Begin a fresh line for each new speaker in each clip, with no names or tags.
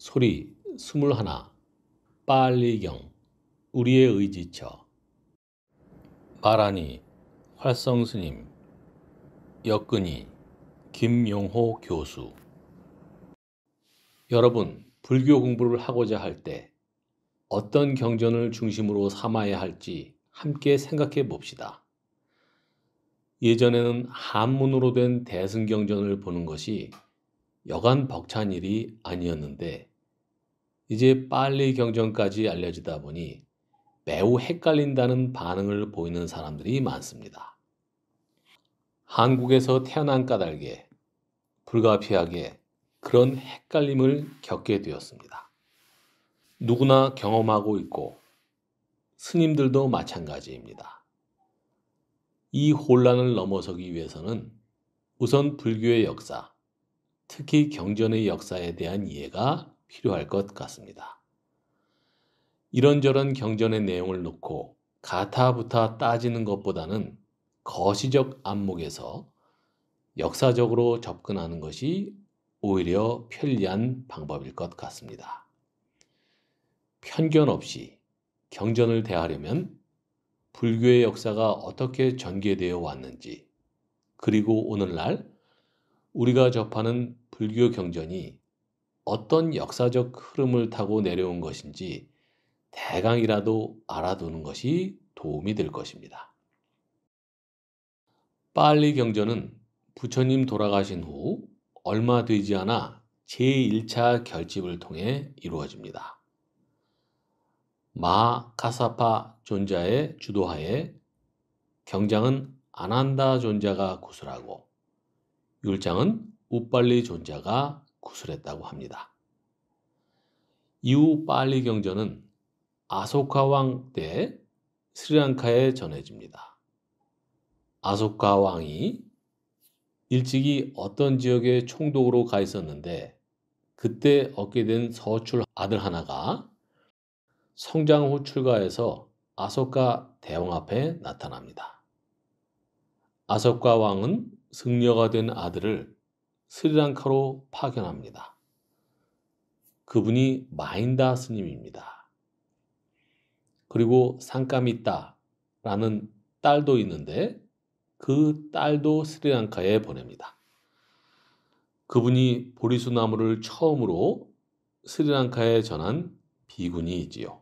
소리 21 빨리경 우리의 의지처 말하니 활성스님 엮으니 김용호 교수. 여러분, 불교 공부를 하고자 할 때 어떤 경전을 중심으로 삼아야 할지 함께 생각해 봅시다. 예전에는 한문으로 된 대승경전을 보는 것이 여간 벅찬 일이 아니었는데 이제 빨리 경전까지 알려지다 보니 매우 헷갈린다는 반응을 보이는 사람들이 많습니다. 한국에서 태어난 까닭에 불가피하게 그런 헷갈림을 겪게 되었습니다. 누구나 경험하고 있고 스님들도 마찬가지입니다. 이 혼란을 넘어서기 위해서는 우선 불교의 역사, 특히 경전의 역사에 대한 이해가 필요할 것 같습니다. 이런저런 경전의 내용을 놓고 가타부타 따지는 것보다는 거시적 안목에서 역사적으로 접근하는 것이 오히려 편리한 방법일 것 같습니다. 편견 없이 경전을 대하려면 불교의 역사가 어떻게 전개되어 왔는지, 그리고 오늘날 우리가 접하는 불교 경전이 어떤 역사적 흐름을 타고 내려온 것인지 대강이라도 알아두는 것이 도움이 될 것입니다. 빨리 경전은 부처님 돌아가신 후 얼마 되지 않아 제1차 결집을 통해 이루어집니다. 마 카사파 존자의 주도하에 경장은 아난다 존자가 구술하고 율장은 우빨리 존자가 구술했다고 합니다. 이후 빨리 경전은 아소카 왕 때 스리랑카에 전해집니다. 아소카 왕이 일찍이 어떤 지역에 총독으로 가 있었는데 그때 얻게 된 서출 아들 하나가 성장 후 출가해서 아소카 대왕 앞에 나타납니다. 아소카 왕은 승려가 된 아들을 스리랑카로 파견합니다. 그분이 마인다 스님입니다. 그리고 상까미따라는 딸도 있는데 그 딸도 스리랑카에 보냅니다. 그분이 보리수 나무를 처음으로 스리랑카에 전한 비군이지요.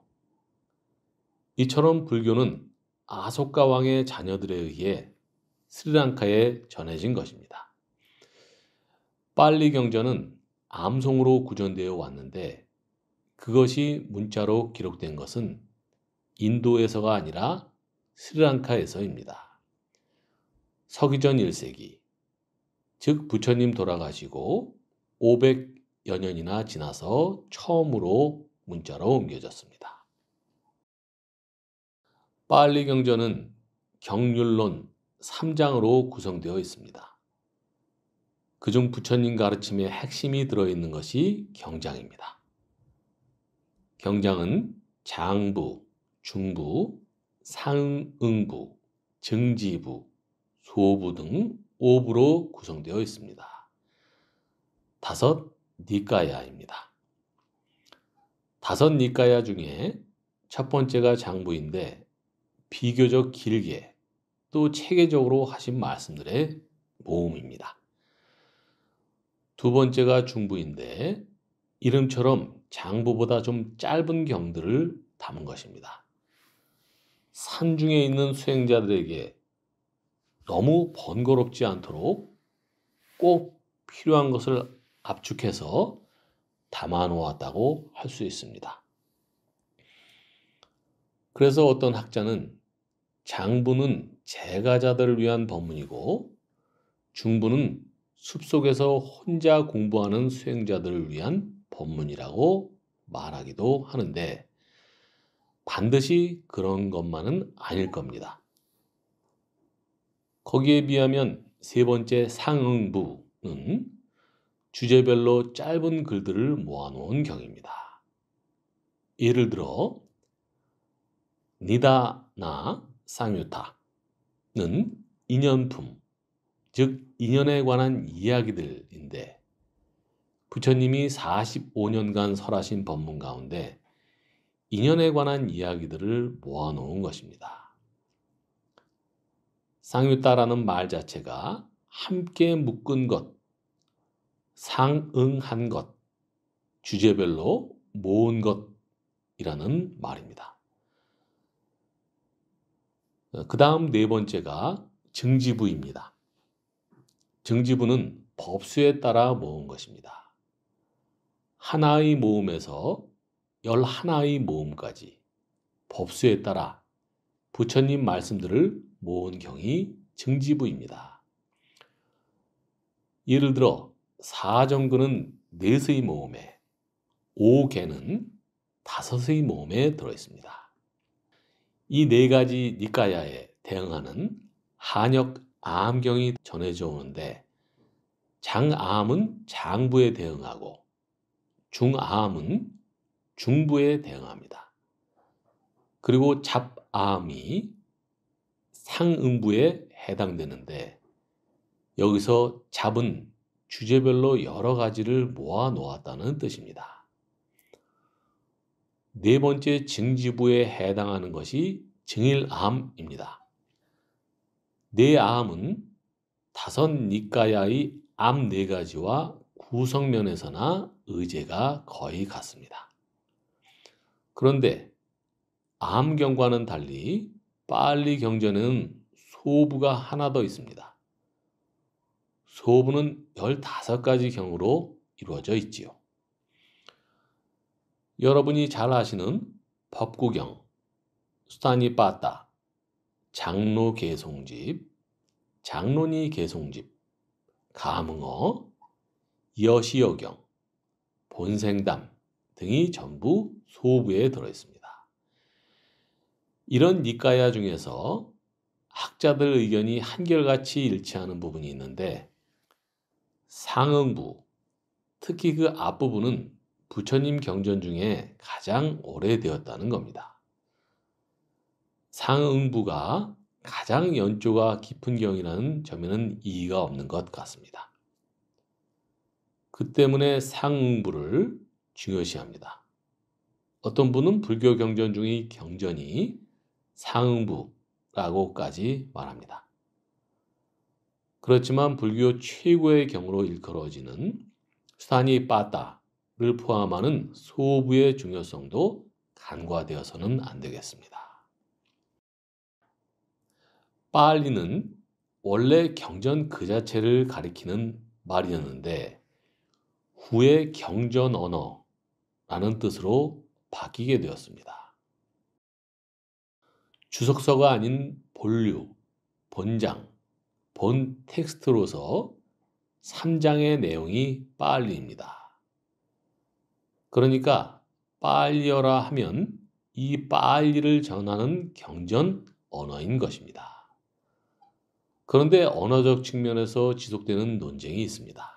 이처럼 불교는 아소카 왕의 자녀들에 의해 스리랑카에 전해진 것입니다. 빨리 경전은 암송으로 구전되어 왔는데 그것이 문자로 기록된 것은 인도에서가 아니라 스리랑카에서입니다. 서기전 1세기, 즉 부처님 돌아가시고 500여 년이나 지나서 처음으로 문자로 옮겨졌습니다. 빨리 경전은 경률론 3장으로 구성되어 있습니다. 그중 부처님 가르침의 핵심이 들어있는 것이 경장입니다. 경장은 장부, 중부, 상응부, 증지부, 소부 등 5부로 구성되어 있습니다. 5 니까야입니다. 5 니까야 중에 첫 번째가 장부인데 비교적 길게 또 체계적으로 하신 말씀들의 모음입니다. 두 번째가 중부인데 이름처럼 장부보다 좀 짧은 경들을 담은 것입니다. 산중에 있는 수행자들에게 너무 번거롭지 않도록 꼭 필요한 것을 압축해서 담아 놓았다고 할 수 있습니다. 그래서 어떤 학자는 장부는 제가자들을 위한 법문이고 중부는 숲속에서 혼자 공부하는 수행자들을 위한 법문이라고 말하기도 하는데 반드시 그런 것만은 아닐 겁니다. 거기에 비하면 세 번째 상응부는 주제별로 짧은 글들을 모아놓은 경입니다. 예를 들어 니다나 쌍유타는 인연품, 즉 인연에 관한 이야기들인데 부처님이 45년간 설하신 법문 가운데 인연에 관한 이야기들을 모아놓은 것입니다. 쌍유따라는 말 자체가 함께 묶은 것, 상응한 것, 주제별로 모은 것이라는 말입니다. 그 다음 네 번째가 증지부입니다. 증지부는 법수에 따라 모은 것입니다. 하나의 모음에서 11의 모음까지 법수에 따라 부처님 말씀들을 모은 경이 증지부입니다. 예를 들어 사정근은 4의 모음에, 5개는 5의 모음에 들어있습니다. 이 네 가지 니까야에 대응하는 한역 아함경이 전해져 오는데 장아함은 장부에 대응하고 중아함은 중부에 대응합니다. 그리고 잡아함이 상응부에 해당되는데 여기서 잡은 주제별로 여러 가지를 모아 놓았다는 뜻입니다. 네 번째 증지부에 해당하는 것이 증일암입니다. 네 암은 5 니까야의 암 4가지와 구성면에서나 의제가 거의 같습니다. 그런데 암경과는 달리 빨리 경전에는 소부가 하나 더 있습니다. 소부는 15가지 경으로 이루어져 있지요. 여러분이 잘 아시는 법구경, 수타니빠따, 장로개송집, 장론이 개송집, 가문어, 여시여경, 본생담 등이 전부 소부에 들어있습니다. 이런 니까야 중에서 학자들 의견이 한결같이 일치하는 부분이 있는데 상응부, 특히 그 앞부분은 부처님 경전 중에 가장 오래되었다는 겁니다. 상응부가 가장 연조가 깊은 경이라는 점에는 이의가 없는 것 같습니다. 그 때문에 상응부를 중요시합니다. 어떤 분은 불교 경전 중의 경전이 상응부라고까지 말합니다. 그렇지만 불교 최고의 경으로 일컬어지는 수타니빠따를 포함하는 소부의 중요성도 간과되어서는 안 되겠습니다. 빨리는 원래 경전 그 자체를 가리키는 말이었는데 후에 경전 언어라는 뜻으로 바뀌게 되었습니다. 주석서가 아닌 본류, 본장, 본 텍스트로서 3장의 내용이 빨리입니다. 그러니까 빨리어라 하면 이 빨리를 전하는 경전 언어인 것입니다. 그런데 언어적 측면에서 지속되는 논쟁이 있습니다.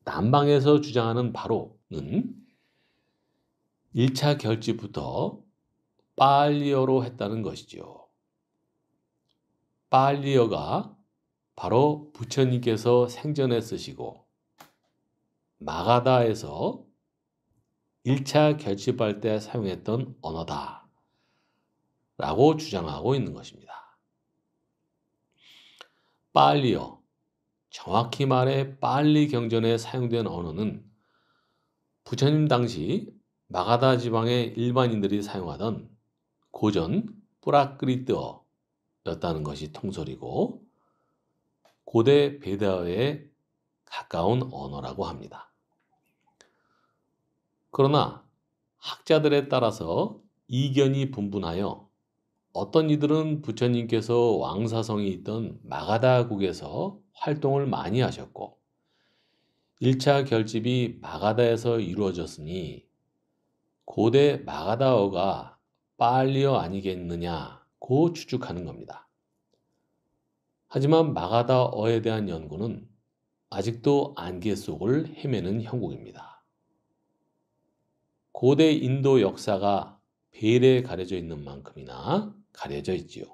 남방에서 주장하는 바로는 1차 결집부터 빨리어로 했다는 것이죠. 빨리어가 바로 부처님께서 생전에 쓰시고 마가다에서 1차 결집할 때 사용했던 언어다 라고 주장하고 있는 것입니다. 빨리어, 정확히 말해 빨리 경전에 사용된 언어는 부처님 당시 마가다 지방의 일반인들이 사용하던 고전 프라크리트어였다는 것이 통설이고 고대 베다어에 가까운 언어라고 합니다. 그러나 학자들에 따라서 이견이 분분하여 어떤 이들은 부처님께서 왕사성이 있던 마가다국에서 활동을 많이 하셨고 1차 결집이 마가다에서 이루어졌으니 고대 마가다어가 빨리어 아니겠느냐고 추측하는 겁니다. 하지만 마가다어에 대한 연구는 아직도 안개 속을 헤매는 형국입니다. 고대 인도 역사가 베일에 가려져 있는 만큼이나 가려져 있지요.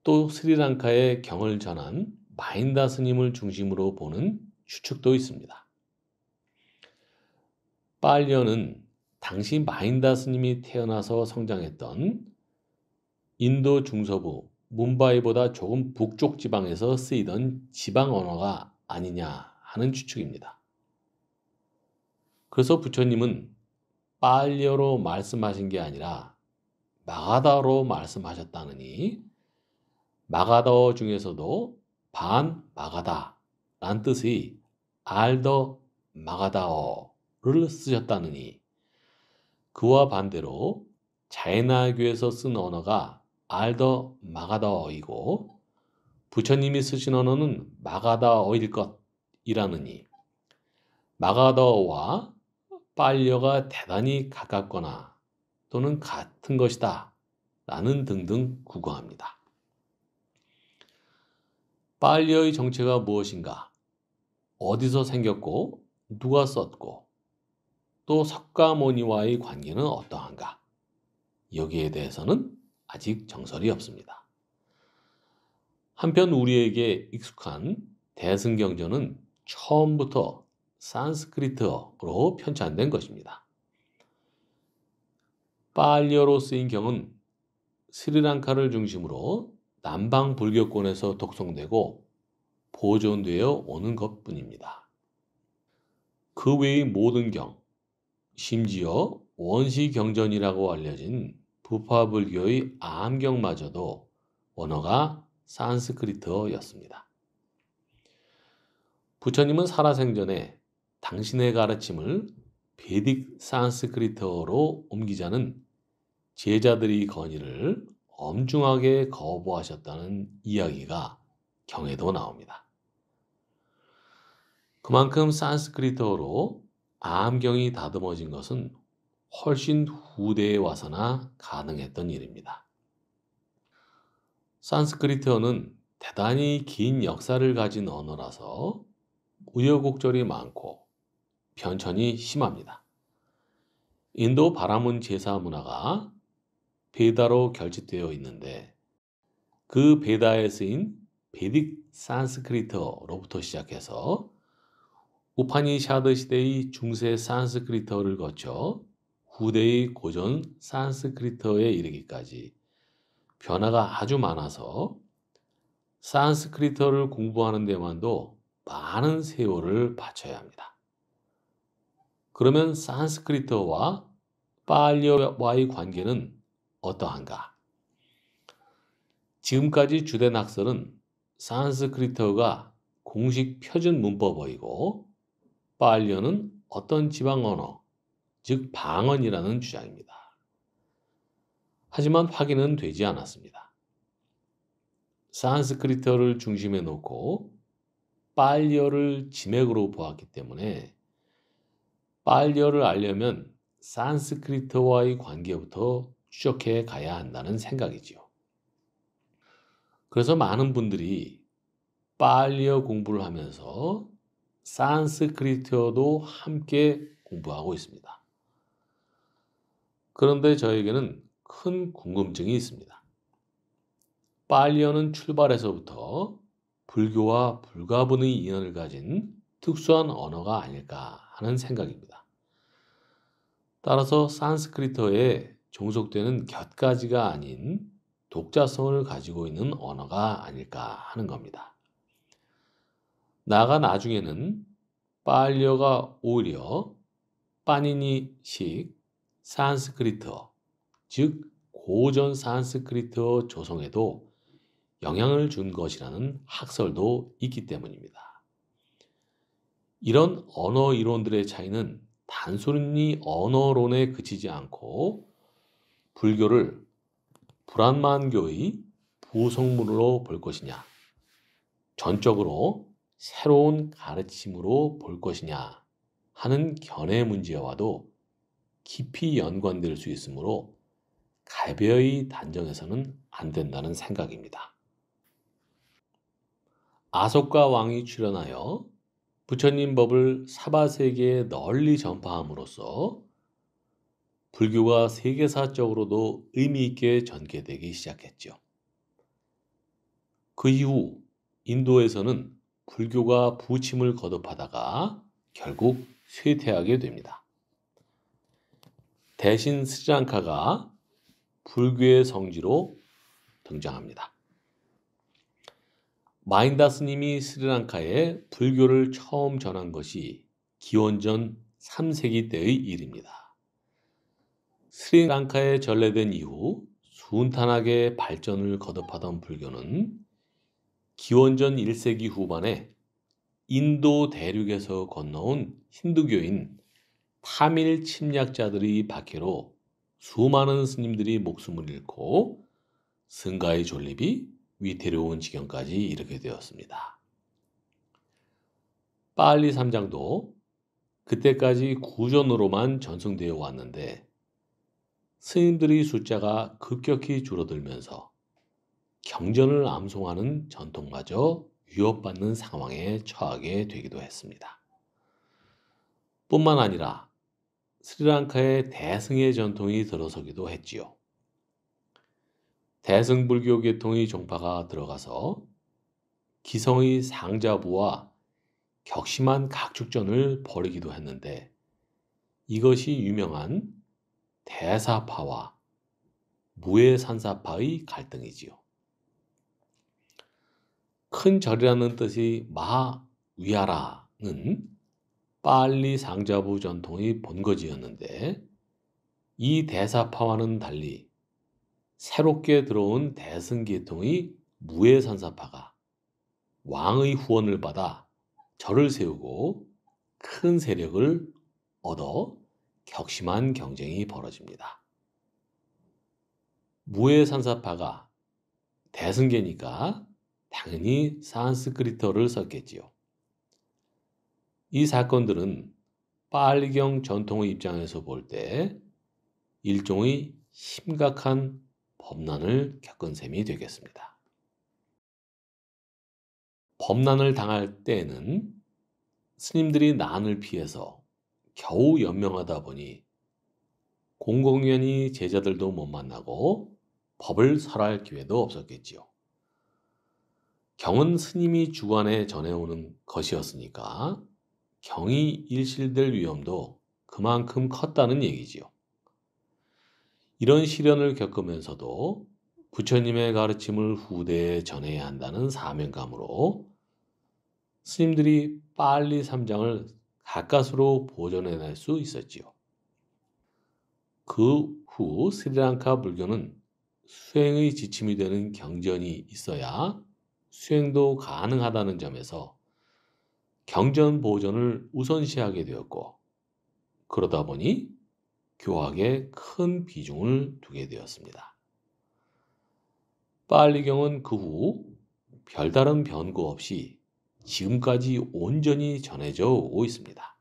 또 스리랑카의 경을 전한 마힌다 스님을 중심으로 보는 추측도 있습니다. 빨려는 당시 마힌다 스님이 태어나서 성장했던 인도 중서부 뭄바이보다 조금 북쪽 지방에서 쓰이던 지방 언어가 아니냐 하는 추측입니다. 그래서 부처님은 빨려로 말씀하신 게 아니라 마가다어로 말씀하셨다느니 마가다어 중에서도 반 마가다란 뜻의 알더 마가다어를 쓰셨다느니 그와 반대로 자이나교에서 쓴 언어가 알더 마가다어이고 부처님이 쓰신 언어는 마가다어일 것이라느니 마가다어와 빨려가 대단히 가깝거나 또는 같은 것이다 라는 등등 구가합니다. 빨려의 정체가 무엇인가? 어디서 생겼고 누가 썼고 또 석가모니와의 관계는 어떠한가? 여기에 대해서는 아직 정설이 없습니다. 한편 우리에게 익숙한 대승경전은 처음부터 산스크리트어로 편찬된 것입니다. 빨려로 쓰인 경은 스리랑카를 중심으로 남방 불교권에서 독송되고 보존되어 오는 것뿐입니다. 그 외의 모든 경, 심지어 원시경전이라고 알려진 부파불교의 암경마저도 원어가 산스크리트어였습니다. 부처님은 살아생전에 당신의 가르침을 베딕 산스크리트어로 옮기자는 제자들의 건의를 엄중하게 거부하셨다는 이야기가 경에도 나옵니다. 그만큼 산스크리트어로 암경이 다듬어진 것은 훨씬 후대에 와서나 가능했던 일입니다. 산스크리트어는 대단히 긴 역사를 가진 언어라서 우여곡절이 많고 변천이 심합니다. 인도 바라문 제사 문화가 베다로 결집되어 있는데 그 베다에 쓰인 베딕 산스크리트어로부터 시작해서 우파니샤드 시대의 중세 산스크리트어를 거쳐 후대의 고전 산스크리트어에 이르기까지 변화가 아주 많아서 산스크리트어를 공부하는 데만도 많은 세월을 바쳐야 합니다. 그러면 산스크리트어와 빨려와의 관계는 어떠한가? 지금까지 주된 학설은 산스크리트어가 공식 표준 문법어이고 빨려는 어떤 지방 언어, 즉 방언이라는 주장입니다. 하지만 확인은 되지 않았습니다. 산스크리트어를 중심에 놓고 빨려를 지맥으로 보았기 때문에 빨려를 알려면 산스크리트어와의 관계부터 추적해 가야 한다는 생각이지요. 그래서 많은 분들이 빨려 공부를 하면서 산스크리트어도 함께 공부하고 있습니다. 그런데 저에게는 큰 궁금증이 있습니다. 빨려는 출발에서부터 불교와 불가분의 인연을 가진 특수한 언어가 아닐까 하는 생각입니다. 따라서 산스크리트어에 종속되는 곁가지가 아닌 독자성을 가지고 있는 언어가 아닐까 하는 겁니다. 나아가 나중에는 빨려가 오히려 파니니식 산스크리트어, 즉 고전 산스크리트어 조성에도 영향을 준 것이라는 학설도 있기 때문입니다. 이런 언어 이론들의 차이는 단순히 언어론에 그치지 않고 불교를 불한만교의 부속문으로 볼 것이냐, 전적으로 새로운 가르침으로 볼 것이냐 하는 견해 문제와도 깊이 연관될 수 있으므로 가벼이 단정해서는 안 된다는 생각입니다. 아소카 왕이 출연하여 부처님 법을 사바세계에 널리 전파함으로써 불교가 세계사적으로도 의미 있게 전개되기 시작했죠. 그 이후 인도에서는 불교가 부침을 거듭하다가 결국 쇠퇴하게 됩니다. 대신 스리랑카가 불교의 성지로 등장합니다. 마힌다 스님이 스리랑카에 불교를 처음 전한 것이 기원전 3세기 때의 일입니다. 스리랑카에 전래된 이후 순탄하게 발전을 거듭하던 불교는 기원전 1세기 후반에 인도 대륙에서 건너온 힌두교인 타밀 침략자들의 박해로 수많은 스님들이 목숨을 잃고 승가의 존립이 위태로운 지경까지 이르게 되었습니다. 빨리 3장도 그때까지 구전으로만 전승되어 왔는데 스님들의 숫자가 급격히 줄어들면서 경전을 암송하는 전통마저 위협받는 상황에 처하게 되기도 했습니다. 뿐만 아니라 스리랑카에 대승의 전통이 들어서기도 했지요. 대승불교 계통의 종파가 들어가서 기성의 상자부와 격심한 각축전을 벌이기도 했는데 이것이 유명한 대사파와 무해산사파의 갈등이지요. 큰 절이라는 뜻의 마위하라는 빨리 상자부 전통의 본거지였는데 이 대사파와는 달리 새롭게 들어온 대승계통의 무해산사파가 왕의 후원을 받아 절을 세우고 큰 세력을 얻어 격심한 경쟁이 벌어집니다. 무해산사파가 대승계니까 당연히 산스크리트어를 썼겠지요. 이 사건들은 빨리경 전통의 입장에서 볼 때 일종의 심각한 범난을 겪은 셈이 되겠습니다. 범난을 당할 때에는 스님들이 난을 피해서 겨우 연명하다 보니 공공연히 제자들도 못 만나고 법을 설할 기회도 없었겠지요. 경은 스님이 주관해 전해오는 것이었으니까 경이 일실될 위험도 그만큼 컸다는 얘기지요. 이런 시련을 겪으면서도 부처님의 가르침을 후대에 전해야 한다는 사명감으로 스님들이 빨리 3장을 가까스로 보존해낼 수 있었지요. 그 후 스리랑카 불교는 수행의 지침이 되는 경전이 있어야 수행도 가능하다는 점에서 경전 보존을 우선시하게 되었고 그러다 보니 교학에 큰 비중을 두게 되었습니다. 빨리경은 그 후 별다른 변고 없이 지금까지 온전히 전해져 오고 있습니다.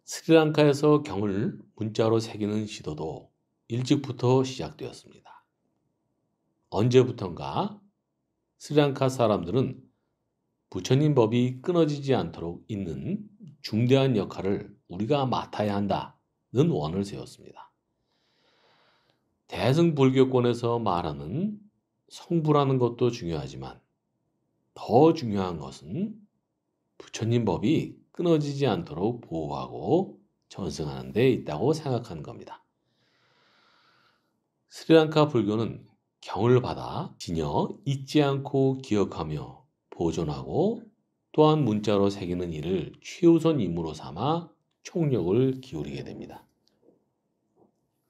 스리랑카에서 경을 문자로 새기는 시도도 일찍부터 시작되었습니다. 언제부턴가 스리랑카 사람들은 부처님 법이 끊어지지 않도록 잇는 중대한 역할을 우리가 맡아야 한다는 원을 세웠습니다. 대승불교권에서 말하는 성부라는 것도 중요하지만 더 중요한 것은 부처님 법이 끊어지지 않도록 보호하고 전승하는 데 있다고 생각하는 겁니다. 스리랑카 불교는 경을 받아 지녀 잊지 않고 기억하며 보존하고 또한 문자로 새기는 일을 최우선 임무로 삼아 총력을 기울이게 됩니다.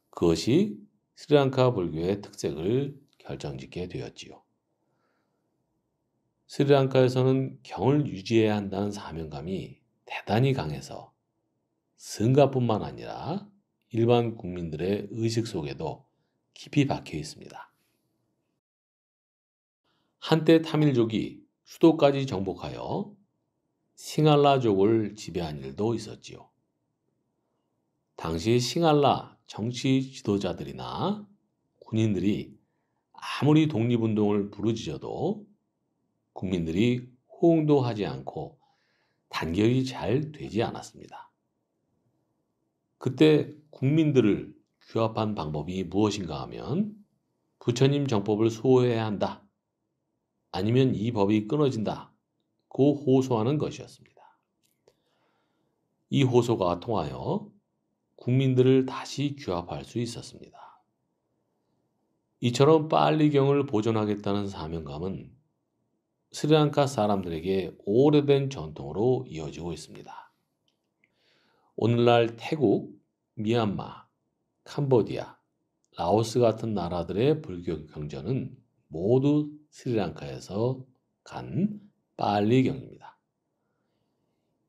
그것이 스리랑카 불교의 특색을 결정짓게 되었지요. 스리랑카에서는 경을 유지해야 한다는 사명감이 대단히 강해서 승가뿐만 아니라 일반 국민들의 의식 속에도 깊이 박혀 있습니다. 한때 타밀족이 수도까지 정복하여 싱할라족을 지배한 일도 있었지요. 당시 싱할라 정치 지도자들이나 군인들이 아무리 독립운동을 부르짖어도 국민들이 호응도 하지 않고 단결이 잘 되지 않았습니다. 그때 국민들을 규합한 방법이 무엇인가 하면 부처님 정법을 수호해야 한다. 아니면 이 법이 끊어진다. 호소하는 것이었습니다. 이 호소가 통하여 국민들을 다시 규합할 수 있었습니다. 이처럼 빨리경을 보존하겠다는 사명감은 스리랑카 사람들에게 오래된 전통으로 이어지고 있습니다. 오늘날 태국, 미얀마, 캄보디아, 라오스 같은 나라들의 불교 경전은 모두 스리랑카에서 간 빨리경입니다.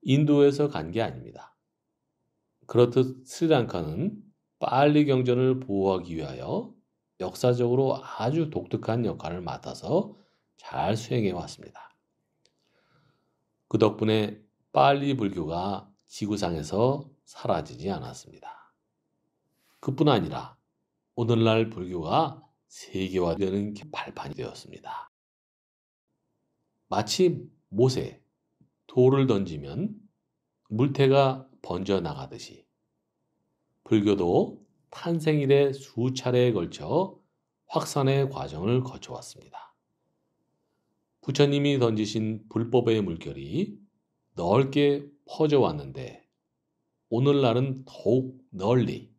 인도에서 간 게 아닙니다. 그렇듯 스리랑카는 빨리 경전을 보호하기 위하여 역사적으로 아주 독특한 역할을 맡아서 잘 수행해 왔습니다. 그 덕분에 빨리 불교가 지구상에서 사라지지 않았습니다. 그뿐 아니라 오늘날 불교가 세계화되는 발판이 되었습니다. 마치 못에 돌을 던지면 물태가 번져 나가듯이 불교도 탄생 이래 수차례에 걸쳐 확산의 과정을 거쳐왔습니다. 부처님이 던지신 불법의 물결이 넓게 퍼져왔는데 오늘날은 더욱 널리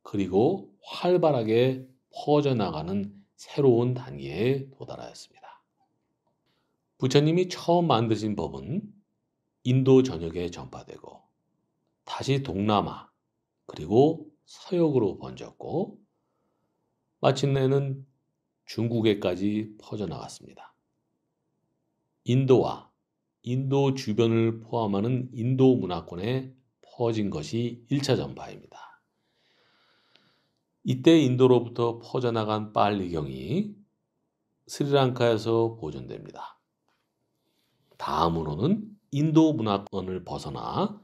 그리고 활발하게 퍼져나가는 새로운 단계에 도달하였습니다. 부처님이 처음 만드신 법은 인도 전역에 전파되고 다시 동남아 그리고 서역으로 번졌고 마침내는 중국에까지 퍼져나갔습니다. 인도와 인도 주변을 포함하는 인도 문화권에 퍼진 것이 1차 전파입니다. 이때 인도로부터 퍼져나간 빨리경이 스리랑카에서 보존됩니다. 다음으로는 인도 문화권을 벗어나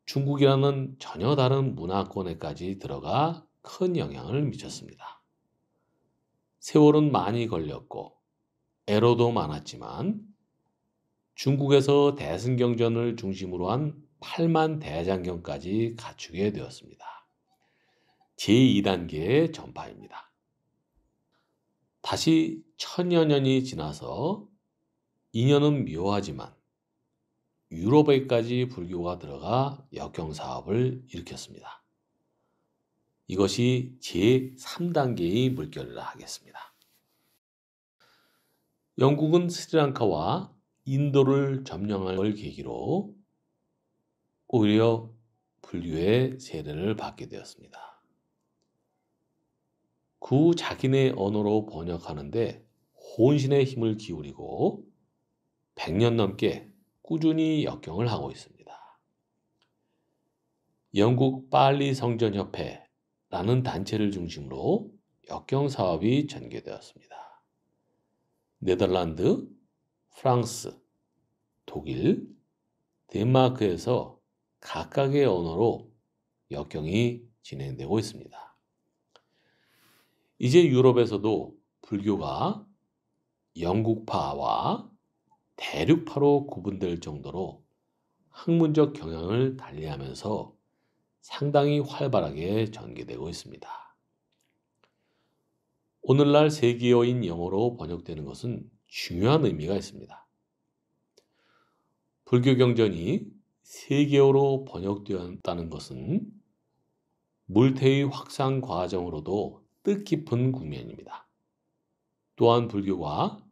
중국이라는 전혀 다른 문화권에까지 들어가 큰 영향을 미쳤습니다. 세월은 많이 걸렸고 애로도 많았지만 중국에서 대승경전을 중심으로 한 8만 대장경까지 갖추게 되었습니다. 제2단계의 전파입니다. 다시 천여 년이 지나서 인연은 묘하지만 유럽에까지 불교가 들어가 역경사업을 일으켰습니다. 이것이 제3단계의 물결이라 하겠습니다. 영국은 스리랑카와 인도를 점령할 걸 계기로 오히려 불교의 세례를 받게 되었습니다. 그 자기네 언어로 번역하는데 혼신의 힘을 기울이고 100년 넘게 꾸준히 역경을 하고 있습니다. 영국 빨리 성전협회라는 단체를 중심으로 역경 사업이 전개되었습니다. 네덜란드, 프랑스, 독일, 덴마크에서 각각의 언어로 역경이 진행되고 있습니다. 이제 유럽에서도 불교가 영국파와 대륙파로 구분될 정도로 학문적 경향을 달리하면서 상당히 활발하게 전개되고 있습니다. 오늘날 세계어인 영어로 번역되는 것은 중요한 의미가 있습니다. 불교 경전이 세계어로 번역되었다는 것은 물태의 확산 과정으로도 뜻깊은 국면입니다. 또한 불교가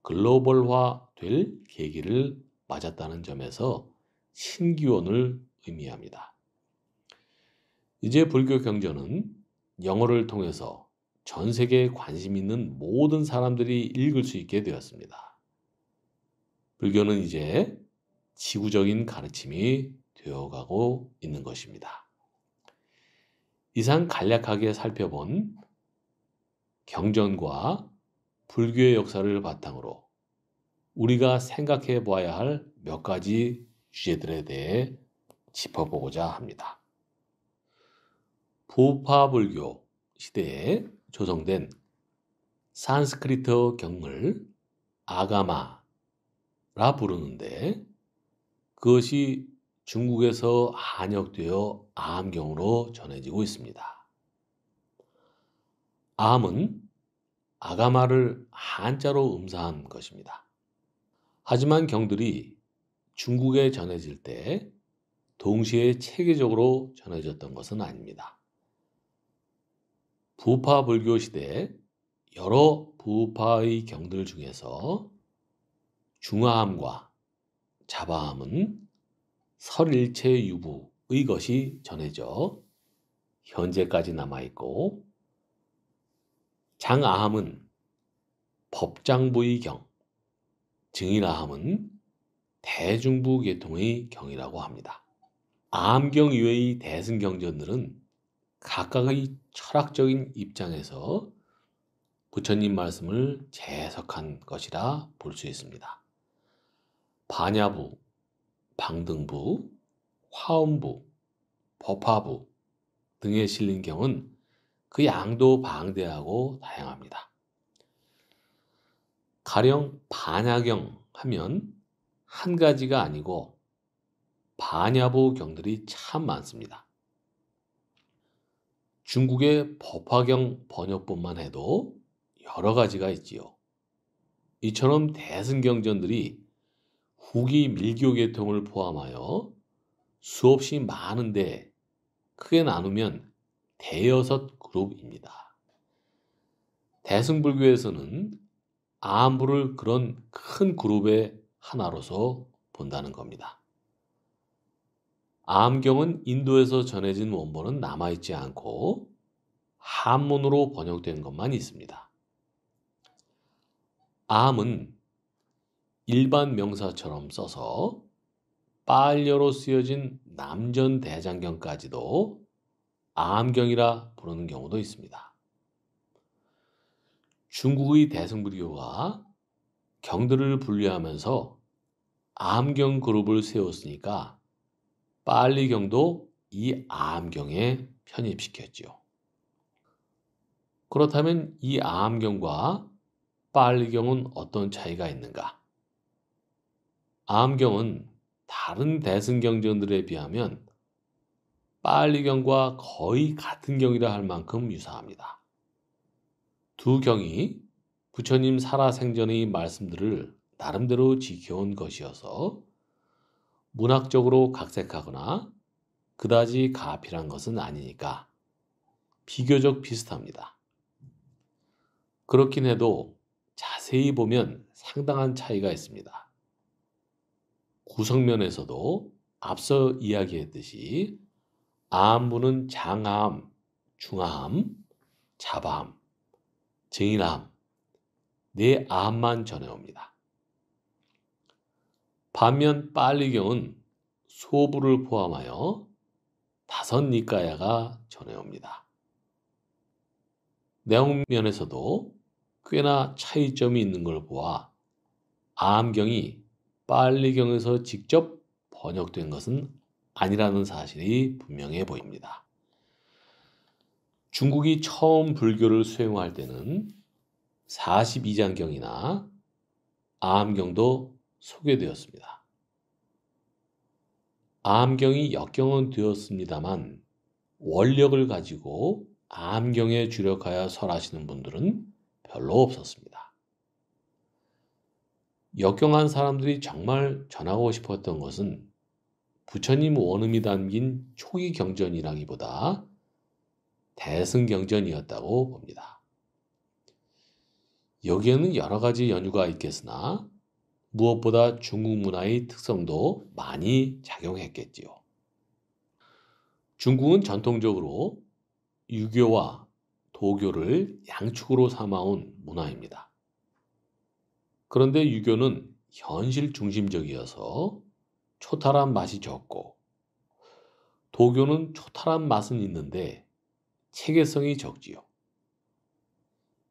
글로벌화 될 계기를 맞았다는 점에서 신기원을 의미합니다. 이제 불교 경전은 영어를 통해서 전 세계에 관심 있는 모든 사람들이 읽을 수 있게 되었습니다. 불교는 이제 지구적인 가르침이 되어가고 있는 것입니다. 이상 간략하게 살펴본 경전과 불교의 역사를 바탕으로 우리가 생각해 봐야 할 몇 가지 주제들에 대해 짚어보고자 합니다. 부파 불교 시대에 조성된 산스크리트 경을 아가마라 부르는데 그것이 중국에서 한역되어 암경으로 전해지고 있습니다. 암은 아가마를 한자로 음사한 것입니다. 하지만 경들이 중국에 전해질 때 동시에 체계적으로 전해졌던 것은 아닙니다. 부파 불교 시대 여러 부파의 경들 중에서 중화함과 자바함은 설일체 유부의 것이 전해져 현재까지 남아있고, 장아함은 법장부의 경, 증일아함은 대중부 계통의 경이라고 합니다. 아함경 이외의 대승경전들은 각각의 철학적인 입장에서 부처님 말씀을 재해석한 것이라 볼 수 있습니다. 반야부, 방등부, 화엄부, 법화부 등에 실린 경은 그 양도 방대하고 다양합니다. 가령 반야경 하면 한 가지가 아니고 반야부 경들이 참 많습니다. 중국의 법화경 번역본만 해도 여러 가지가 있지요. 이처럼 대승경전들이 후기 밀교 계통을 포함하여 수없이 많은데 크게 나누면 대여섯 그룹입니다. 대승불교에서는 아함부를 그런 큰 그룹의 하나로서 본다는 겁니다. 아함경은 인도에서 전해진 원본은 남아있지 않고 한문으로 번역된 것만 있습니다. 아함은 일반 명사처럼 써서 빨려로 쓰여진 남전대장경까지도 아함경이라 부르는 경우도 있습니다. 중국의 대승불교가 경들을 분류하면서 아함경 그룹을 세웠으니까 빨리경도 이 아함경에 편입시켰지요. 그렇다면 이 아함경과 빨리경은 어떤 차이가 있는가? 아함경은 다른 대승경전들에 비하면 빨리경과 거의 같은 경이라 할 만큼 유사합니다. 두 경이 부처님 살아생전의 말씀들을 나름대로 지켜온 것이어서 문학적으로 각색하거나 그다지 가필한 것은 아니니까 비교적 비슷합니다. 그렇긴 해도 자세히 보면 상당한 차이가 있습니다. 구성면에서도 앞서 이야기했듯이 아함부는 장아함, 중아함, 자바함, 증인아함 네 아함만 전해옵니다. 반면 빨리경은 소부를 포함하여 5니까야가 전해옵니다. 내용면에서도 꽤나 차이점이 있는 걸 보아 아함경이 빨리경에서 직접 번역된 것은 아니라는 사실이 분명해 보입니다. 중국이 처음 불교를 수행할 때는 42장경이나 아함경도 소개되었습니다. 아함경이 역경은 되었습니다만 원력을 가지고 아함경에 주력하여 설하시는 분들은 별로 없었습니다. 역경한 사람들이 정말 전하고 싶었던 것은 부처님 원음이 담긴 초기 경전이라기보다 대승경전이었다고 봅니다. 여기에는 여러 가지 연유가 있겠으나 무엇보다 중국 문화의 특성도 많이 작용했겠지요. 중국은 전통적으로 유교와 도교를 양축으로 삼아온 문화입니다. 그런데 유교는 현실 중심적이어서 초탈한 맛이 적고, 도교는 초탈한 맛은 있는데 체계성이 적지요.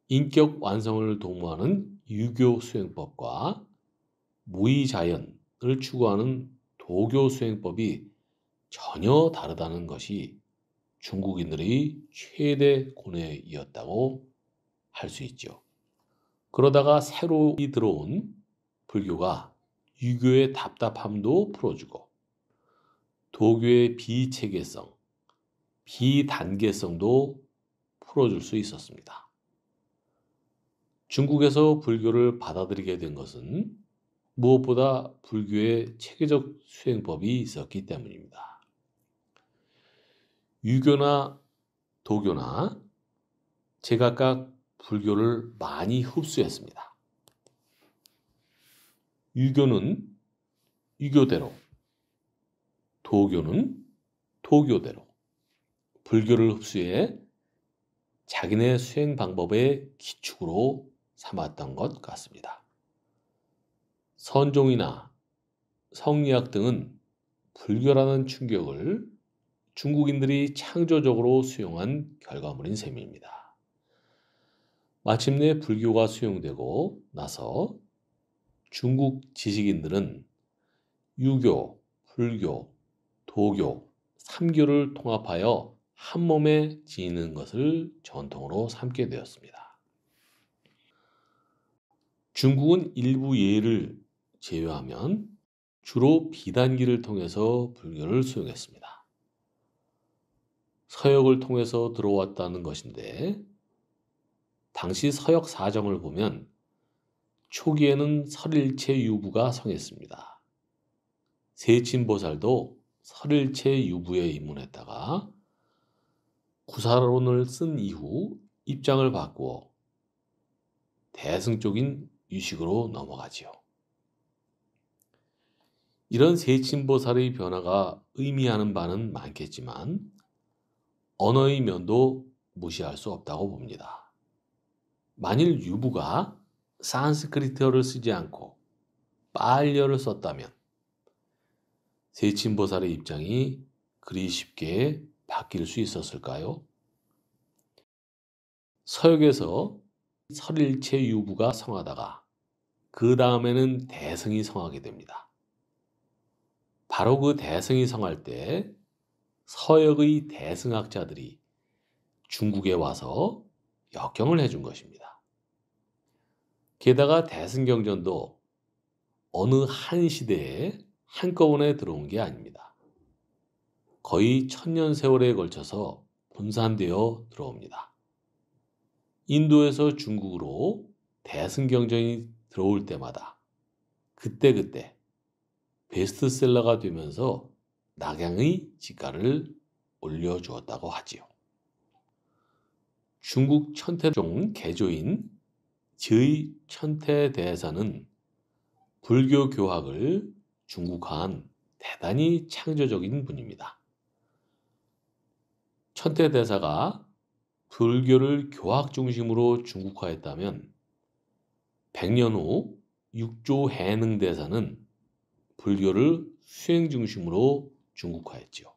인격 완성을 도모하는 유교 수행법과 무의자연을 추구하는 도교 수행법이 전혀 다르다는 것이 중국인들의 최대 고뇌이었다고 할 수 있죠. 그러다가 새로 들어온 불교가 유교의 답답함도 풀어주고 도교의 비체계성, 비단계성도 풀어줄 수 있었습니다. 중국에서 불교를 받아들이게 된 것은 무엇보다 불교의 체계적 수행법이 있었기 때문입니다. 유교나 도교나 제각각 불교를 많이 흡수했습니다. 유교는 유교대로, 도교는 도교대로 불교를 흡수해 자기네 수행 방법의 기축으로 삼았던 것 같습니다. 선종이나 성리학 등은 불교라는 충격을 중국인들이 창조적으로 수용한 결과물인 셈입니다. 마침내 불교가 수용되고 나서 중국 지식인들은 유교, 불교, 도교, 삼교를 통합하여 한 몸에 지니는 것을 전통으로 삼게 되었습니다. 중국은 일부 예를 제외하면 주로 비단기를 통해서 불교를 수용했습니다. 서역을 통해서 들어왔다는 것인데 당시 서역 사정을 보면 초기에는 설일체 유부가 성했습니다. 세친보살도 설일체 유부에 입문했다가 구사론을 쓴 이후 입장을 바꾸어 대승적인 유식으로 넘어가지요. 이런 세친보살의 변화가 의미하는 바는 많겠지만 언어의 면도 무시할 수 없다고 봅니다. 만일 유부가 산스크리트어를 쓰지 않고 빨려를 썼다면 세친보살의 입장이 그리 쉽게 바뀔 수 있었을까요? 서역에서 설일체 유부가 성하다가 그 다음에는 대승이 성하게 됩니다. 바로 그 대승이 성할 때 서역의 대승학자들이 중국에 와서 역경을 해준 것입니다. 게다가 대승경전도 어느 한 시대에 한꺼번에 들어온 게 아닙니다. 거의 1000년 세월에 걸쳐서 분산되어 들어옵니다. 인도에서 중국으로 대승경전이 들어올 때마다 그때그때 베스트셀러가 되면서 낙양의 지가를 올려주었다고 하지요. 중국 천태종 개조인 즈의 천태대사는 불교 교학을 중국화한 대단히 창조적인 분입니다. 천태대사가 불교를 교학 중심으로 중국화했다면 100년 후 육조 해능대사는 불교를 수행 중심으로 중국화했지요.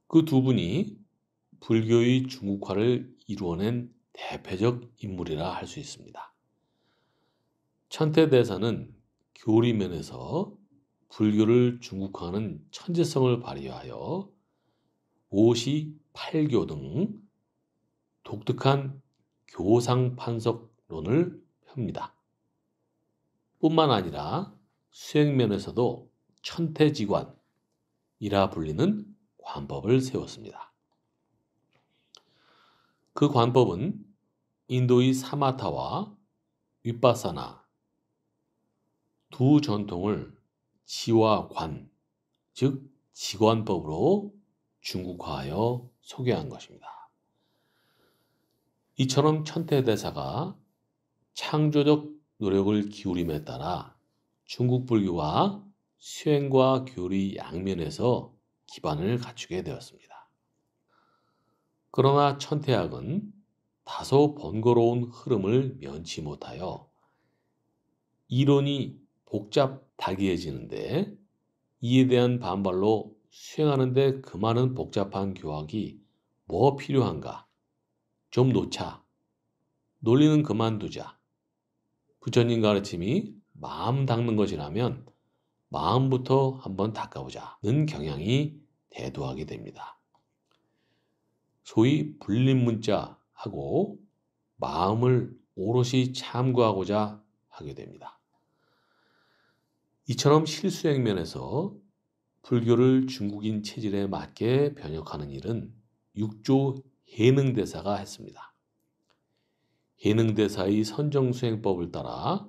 그 두 분이 불교의 중국화를 이루어낸 대표적 인물이라 할 수 있습니다. 천태대사는 교리면에서 불교를 중국화하는 천재성을 발휘하여 오시, 팔교 등 독특한 교상판석론을 펴니다. 뿐만 아니라 수행면에서도 천태지관이라 불리는 관법을 세웠습니다. 그 관법은 인도의 사마타와 윗바사나 두 전통을 지와 관, 즉 지관법으로 중국화하여 소개한 것입니다. 이처럼 천태대사가 창조적 노력을 기울임에 따라 중국 불교가 수행과 교리 양면에서 기반을 갖추게 되었습니다. 그러나 천태학은 다소 번거로운 흐름을 면치 못하여 이론이 복잡다기해지는데 이에 대한 반발로 수행하는데 그 많은 복잡한 교학이 뭐 필요한가? 좀 놓자. 논리는 그만두자. 부처님 가르침이 마음 닦는 것이라면 마음부터 한번 닦아보자는 경향이 대두하게 됩니다. 소위 불립문자하고 마음을 오롯이 참고하고자 하게 됩니다. 이처럼 실수행면에서 불교를 중국인 체질에 맞게 변혁하는 일은 육조 해능대사가 했습니다. 해능대사의 선정수행법을 따라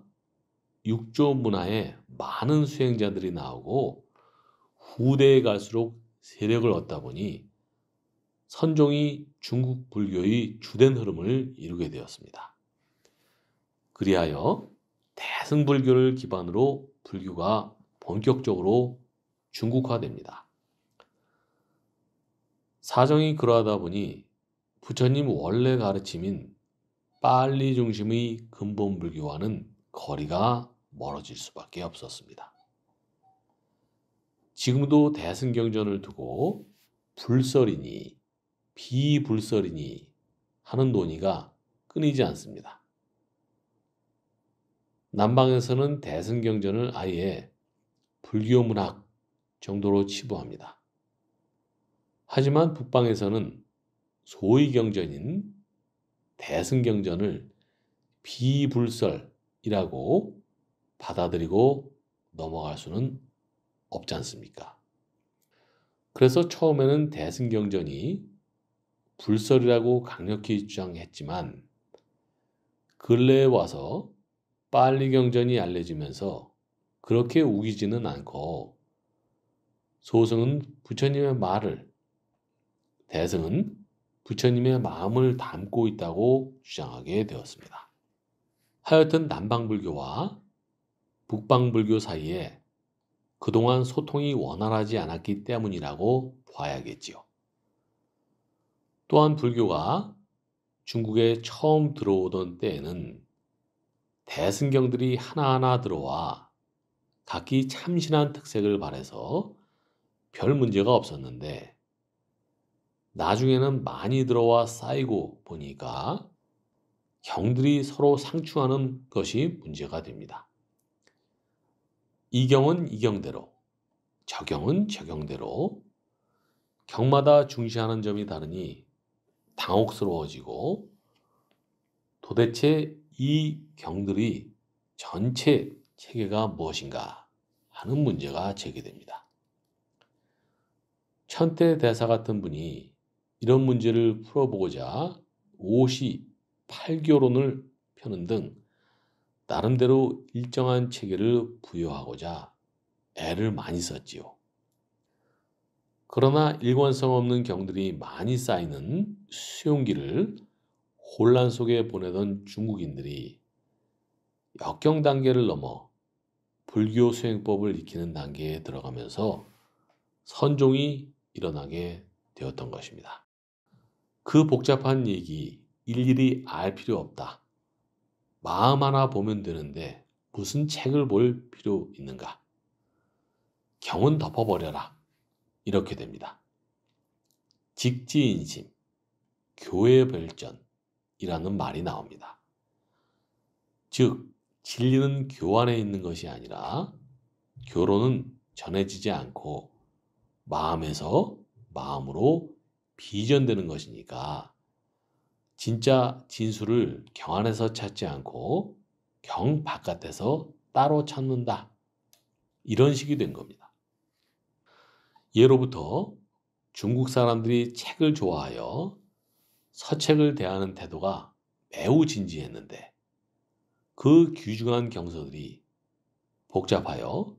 육조 문화에 많은 수행자들이 나오고 후대에 갈수록 세력을 얻다 보니 선종이 중국 불교의 주된 흐름을 이루게 되었습니다. 그리하여 대승불교를 기반으로 불교가 본격적으로 중국화됩니다. 사정이 그러하다 보니 부처님 원래 가르침인 빨리 중심의 근본 불교와는 거리가 멀어질 수밖에 없었습니다. 지금도 대승경전을 두고 불설이니 비불설이니 하는 논의가 끊이지 않습니다. 남방에서는 대승경전을 아예 불교 문학 정도로 치부합니다. 하지만 북방에서는 소위 경전인 대승경전을 비불설이라고 받아들이고 넘어갈 수는 없지 않습니까? 그래서 처음에는 대승경전이 불설이라고 강력히 주장했지만 근래에 와서 빨리경전이 알려지면서 그렇게 우기지는 않고 소승은 부처님의 말을, 대승은 부처님의 마음을 담고 있다고 주장하게 되었습니다. 하여튼 남방불교와 북방불교 사이에 그동안 소통이 원활하지 않았기 때문이라고 봐야겠지요. 또한 불교가 중국에 처음 들어오던 때에는 대승경들이 하나하나 들어와 각기 참신한 특색을 발해서 별 문제가 없었는데 나중에는 많이 들어와 쌓이고 보니까 경들이 서로 상충하는 것이 문제가 됩니다. 이 경은 이 경대로, 저 경은 저 경대로 경마다 중시하는 점이 다르니 당혹스러워지고 도대체 이 경들이 전체 체계가 무엇인가 하는 문제가 제기됩니다. 천태 대사 같은 분이 이런 문제를 풀어보고자 오시, 팔교론을 펴는 등 나름대로 일정한 체계를 부여하고자 애를 많이 썼지요. 그러나 일관성 없는 경들이 많이 쌓이는 수용기를 혼란 속에 보내던 중국인들이 역경 단계를 넘어 불교 수행법을 익히는 단계에 들어가면서 선종이 일어나게 되었던 것입니다. 그 복잡한 얘기 일일이 알 필요 없다. 마음 하나 보면 되는데 무슨 책을 볼 필요 있는가? 경은 덮어버려라. 이렇게 됩니다. 직지인심, 교회별전이라는 말이 나옵니다. 즉, 진리는 교안에 있는 것이 아니라 교로는 전해지지 않고 마음에서 마음으로 비전되는 것이니까 진짜 진수를 경 안에서 찾지 않고 경 바깥에서 따로 찾는다. 이런 식이 된 겁니다. 예로부터 중국 사람들이 책을 좋아하여 서책을 대하는 태도가 매우 진지했는데 그 귀중한 경서들이 복잡하여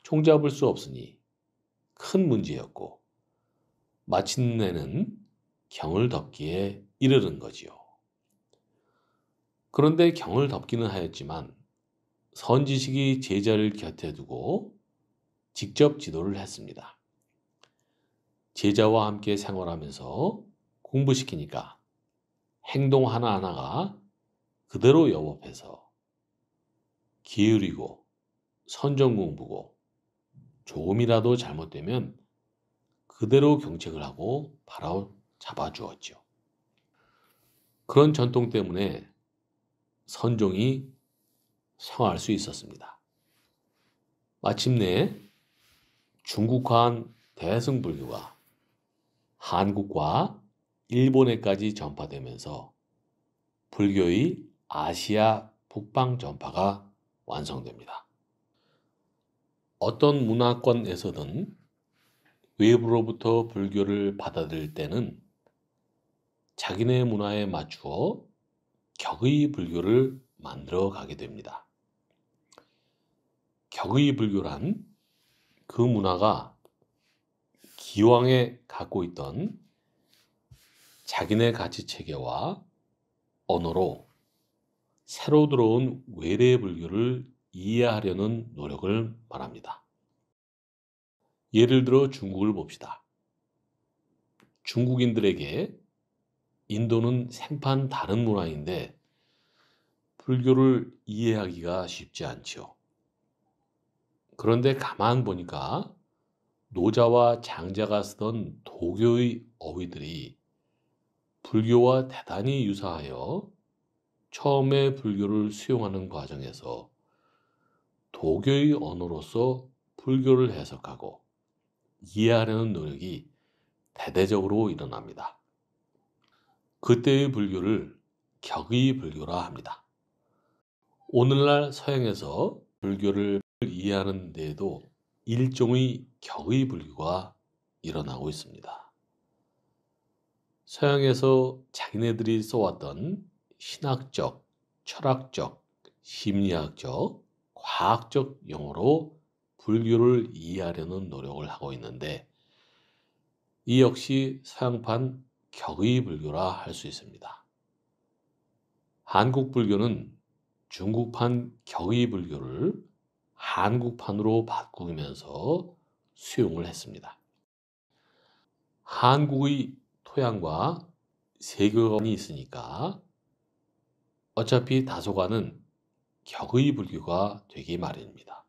총잡을 수 없으니 큰 문제였고 마침내는 경을 덮기에 이르는 거지요. 그런데 경을 덮기는 하였지만 선지식이 제자를 곁에 두고 직접 지도를 했습니다. 제자와 함께 생활하면서 공부시키니까 행동 하나하나가 그대로 여법해서 기울이고 선정 공부고 조금이라도 잘못되면 그대로 경책을 하고 바로 잡아주었죠. 그런 전통 때문에 선종이 성할 수 있었습니다. 마침내 중국화한 대승불교가 한국과 일본에까지 전파되면서 불교의 아시아 북방 전파가 완성됩니다. 어떤 문화권에서든 외부로부터 불교를 받아들일 때는 자기네 문화에 맞추어 격의 불교를 만들어 가게 됩니다. 격의 불교란 그 문화가 기왕에 갖고 있던 자기네 가치 체계와 언어로 새로 들어온 외래 불교를 이해하려는 노력을 말합니다. 예를 들어 중국을 봅시다. 중국인들에게 인도는 생판 다른 문화인데 불교를 이해하기가 쉽지 않지요. 그런데 가만 보니까 노자와 장자가 쓰던 도교의 어휘들이 불교와 대단히 유사하여 처음에 불교를 수용하는 과정에서 도교의 언어로서 불교를 해석하고 이해하려는 노력이 대대적으로 일어납니다. 그때의 불교를 격의 불교라 합니다. 오늘날 서양에서 불교를 이해하는 데에도 일종의 격의 불교가 일어나고 있습니다. 서양에서 자기네들이 써왔던 신학적, 철학적, 심리학적, 과학적 용어로 불교를 이해하려는 노력을 하고 있는데 이 역시 서양판 격의 불교라 할 수 있습니다. 한국 불교는 중국판 격의 불교를 한국판으로 바꾸면서 수용을 했습니다. 한국의 토양과 세계관이 있으니까 어차피 다소가는 격의 불교가 되기 마련입니다.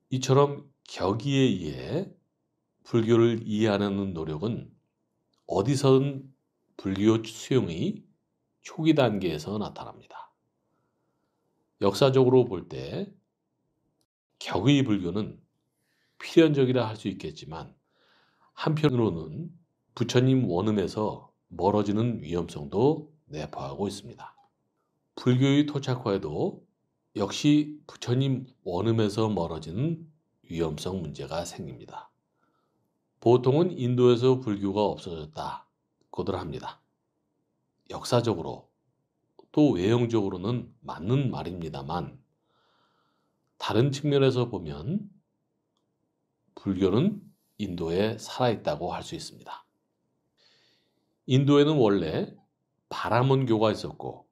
이처럼 격의에 의해 불교를 이해하려는 노력은 어디서든 불교 수용의 초기 단계에서 나타납니다. 역사적으로 볼 때 격의 불교는 필연적이라 할 수 있겠지만 한편으로는 부처님 원음에서 멀어지는 위험성도 내포하고 있습니다. 불교의 토착화에도 역시 부처님 원음에서 멀어지는 위험성 문제가 생깁니다. 보통은 인도에서 불교가 없어졌다고들 합니다. 역사적으로 또 외형적으로는 맞는 말입니다만 다른 측면에서 보면 불교는 인도에 살아있다고 할 수 있습니다. 인도에는 원래 바라문교가 있었고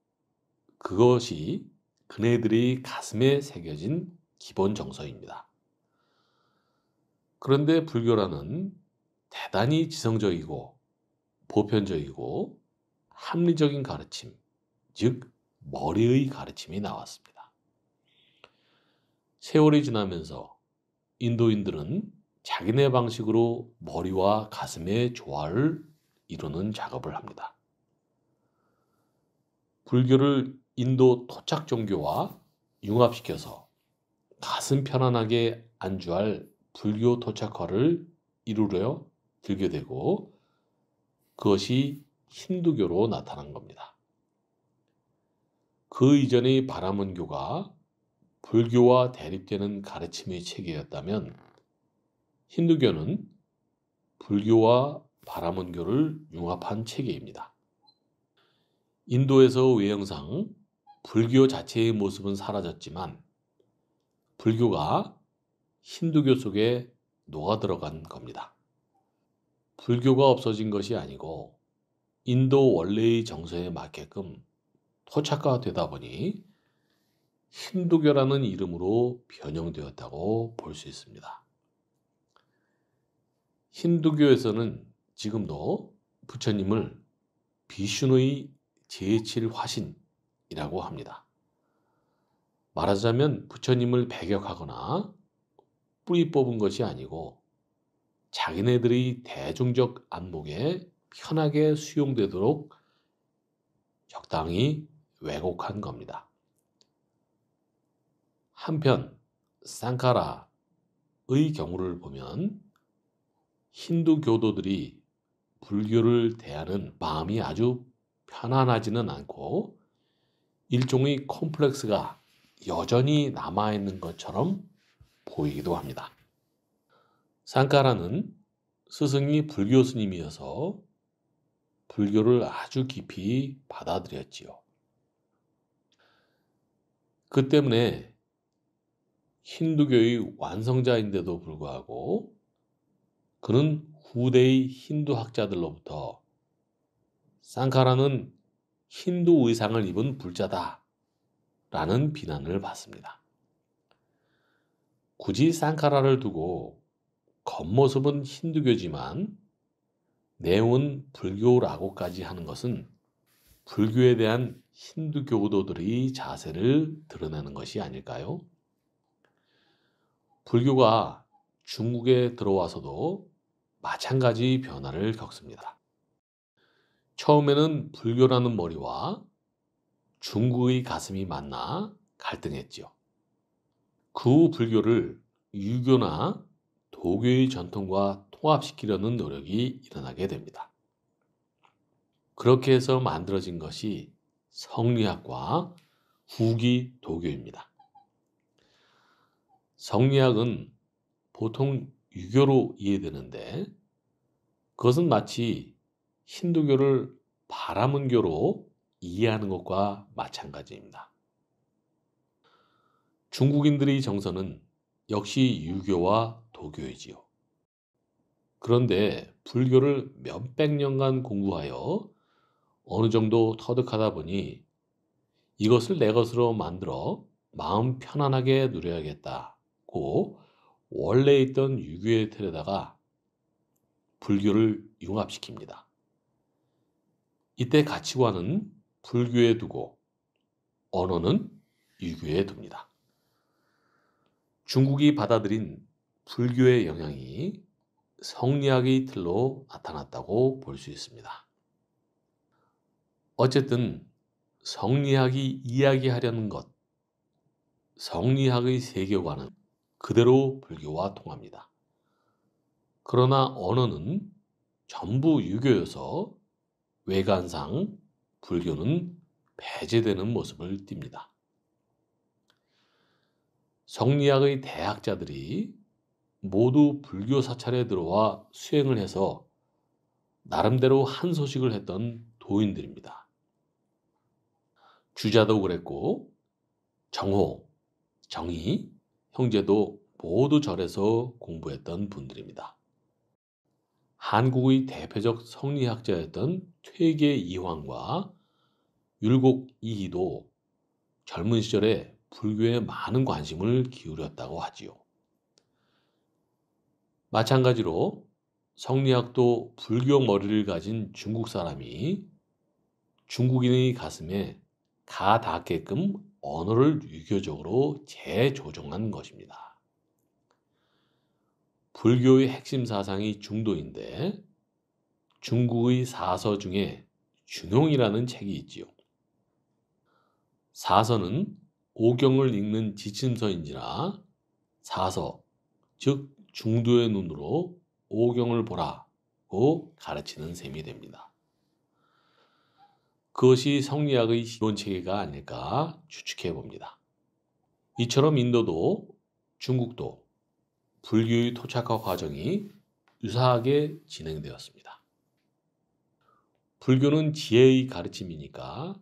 그것이 그네들이 가슴에 새겨진 기본 정서입니다. 그런데 불교라는 대단히 지성적이고 보편적이고 합리적인 가르침, 즉 머리의 가르침이 나왔습니다. 세월이 지나면서 인도인들은 자기네 방식으로 머리와 가슴의 조화를 이루는 작업을 합니다. 불교를 인도 토착 종교와 융합시켜서 가슴 편안하게 안주할 불교 토착화를 이루려 들게 되고 그것이 힌두교로 나타난 겁니다. 그 이전의 바라문교가 불교와 대립되는 가르침의 체계였다면 힌두교는 불교와 바라문교를 융합한 체계입니다. 인도에서 외형상 불교 자체의 모습은 사라졌지만 불교가 힌두교 속에 녹아들어간 겁니다. 불교가 없어진 것이 아니고 인도 원래의 정서에 맞게끔 토착화되다 보니 힌두교라는 이름으로 변형되었다고 볼 수 있습니다. 힌두교에서는 지금도 부처님을 비슈누의 제7 화신이라고 합니다. 말하자면 부처님을 배격하거나 뿌리 뽑은 것이 아니고 자기네들의 대중적 안목에 편하게 수용되도록 적당히 왜곡한 겁니다. 한편 쌍카라의 경우를 보면 힌두 교도들이 불교를 대하는 마음이 아주 편안하지는 않고 일종의 콤플렉스가 여전히 남아있는 것처럼 보이기도 합니다. 쌍카라는 스승이 불교 스님이어서 불교를 아주 깊이 받아들였지요. 그 때문에 힌두교의 완성자인데도 불구하고 그는 후대의 힌두 학자들로부터 상카라는 힌두 의상을 입은 불자다 라는 비난을 받습니다. 굳이 상카라를 두고 겉모습은 힌두교지만 내용은 불교라고까지 하는 것은 불교에 대한 힌두 교도들의 자세를 드러내는 것이 아닐까요? 불교가 중국에 들어와서도 마찬가지 변화를 겪습니다. 처음에는 불교라는 머리와 중국의 가슴이 만나 갈등했지요. 그 후 불교를 유교나 도교의 전통과 통합시키려는 노력이 일어나게 됩니다. 그렇게 해서 만들어진 것이 성리학과 후기 도교입니다. 성리학은 보통 유교로 이해되는데 그것은 마치 힌두교를 바라문교로 이해하는 것과 마찬가지입니다. 중국인들의 정서는 역시 유교와 도교이지요. 그런데 불교를 몇백 년간 공부하여 어느 정도 터득하다 보니 이것을 내 것으로 만들어 마음 편안하게 누려야겠다고 원래 있던 유교의 틀에다가 불교를 융합시킵니다. 이때 가치관은 불교에 두고 언어는 유교에 둡니다. 중국이 받아들인 불교의 영향이 성리학의 틀로 나타났다고 볼 수 있습니다. 어쨌든 성리학이 이야기하려는 것, 성리학의 세계관은 그대로 불교와 통합니다. 그러나 언어는 전부 유교여서 외관상 불교는 배제되는 모습을 띱니다. 성리학의 대학자들이 모두 불교 사찰에 들어와 수행을 해서 나름대로 한 소식을 했던 도인들입니다. 주자도 그랬고 정호, 정희, 형제도 모두 절에서 공부했던 분들입니다. 한국의 대표적 성리학자였던 퇴계 이황과 율곡 이희도 젊은 시절에 불교에 많은 관심을 기울였다고 하지요. 마찬가지로 성리학도 불교 머리를 가진 중국 사람이 중국인의 가슴에 가 닿게끔 언어를 유교적으로 재조정한 것입니다. 불교의 핵심 사상이 중도인데 중국의 사서 중에 중용이라는 책이 있지요. 사서는 오경을 읽는 지침서인지라 사서, 즉 중도의 눈으로 오경을 보라고 가르치는 셈이 됩니다. 그것이 성리학의 기본 체계가 아닐까 추측해 봅니다. 이처럼 인도도 중국도 불교의 토착화 과정이 유사하게 진행되었습니다. 불교는 지혜의 가르침이니까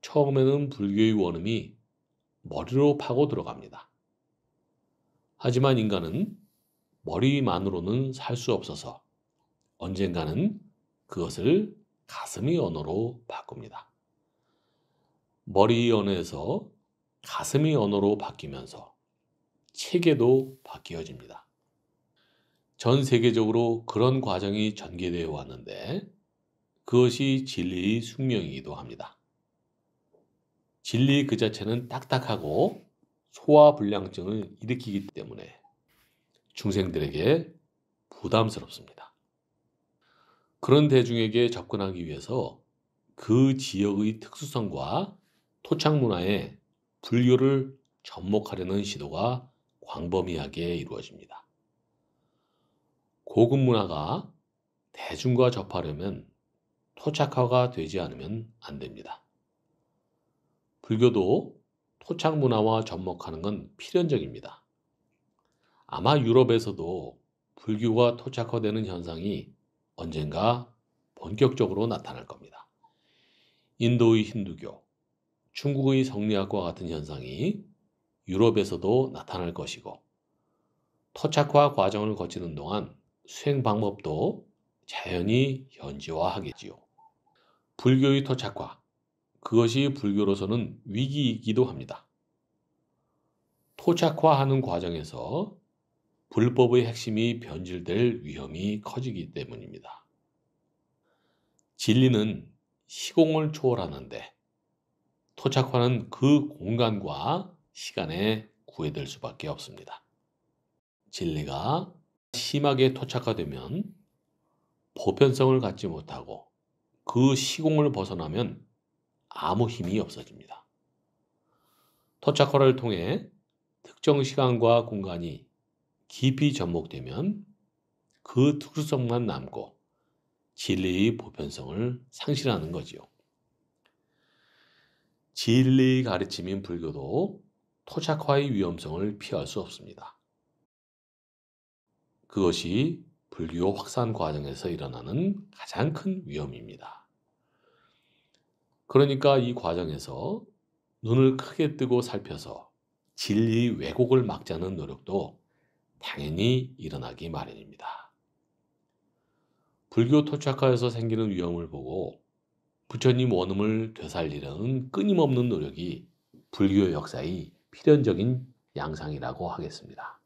처음에는 불교의 원음이 머리로 파고 들어갑니다. 하지만 인간은 머리만으로는 살 수 없어서 언젠가는 그것을 가슴의 언어로 바꿉니다. 머리의 언어에서 가슴의 언어로 바뀌면서 체계도 바뀌어집니다. 전 세계적으로 그런 과정이 전개되어 왔는데 그것이 진리의 숙명이기도 합니다. 진리 그 자체는 딱딱하고 소화불량증을 일으키기 때문에 중생들에게 부담스럽습니다. 그런 대중에게 접근하기 위해서 그 지역의 특수성과 토착 문화에 불교를 접목하려는 시도가 광범위하게 이루어집니다. 고급 문화가 대중과 접하려면 토착화가 되지 않으면 안 됩니다. 불교도 토착 문화와 접목하는 건 필연적입니다. 아마 유럽에서도 불교가 토착화되는 현상이 언젠가 본격적으로 나타날 겁니다. 인도의 힌두교, 중국의 성리학과 같은 현상이 유럽에서도 나타날 것이고 토착화 과정을 거치는 동안 수행 방법도 자연히 현지화하겠지요. 불교의 토착화, 그것이 불교로서는 위기이기도 합니다. 토착화하는 과정에서 불법의 핵심이 변질될 위험이 커지기 때문입니다. 진리는 시공을 초월하는데 토착화는 그 공간과 시간에 구애될 수밖에 없습니다. 진리가 심하게 토착화되면 보편성을 갖지 못하고 그 시공을 벗어나면 아무 힘이 없어집니다. 토착화를 통해 특정 시간과 공간이 깊이 접목되면 그 특수성만 남고 진리의 보편성을 상실하는 거지요. 진리의 가르침인 불교도 토착화의 위험성을 피할 수 없습니다. 그것이 불교 확산 과정에서 일어나는 가장 큰 위험입니다. 그러니까 이 과정에서 눈을 크게 뜨고 살펴서 진리의 왜곡을 막자는 노력도 당연히 일어나기 마련입니다. 불교 토착화에서 생기는 위험을 보고 부처님 원음을 되살리려는 끊임없는 노력이 불교 역사의 필연적인 양상이라고 하겠습니다.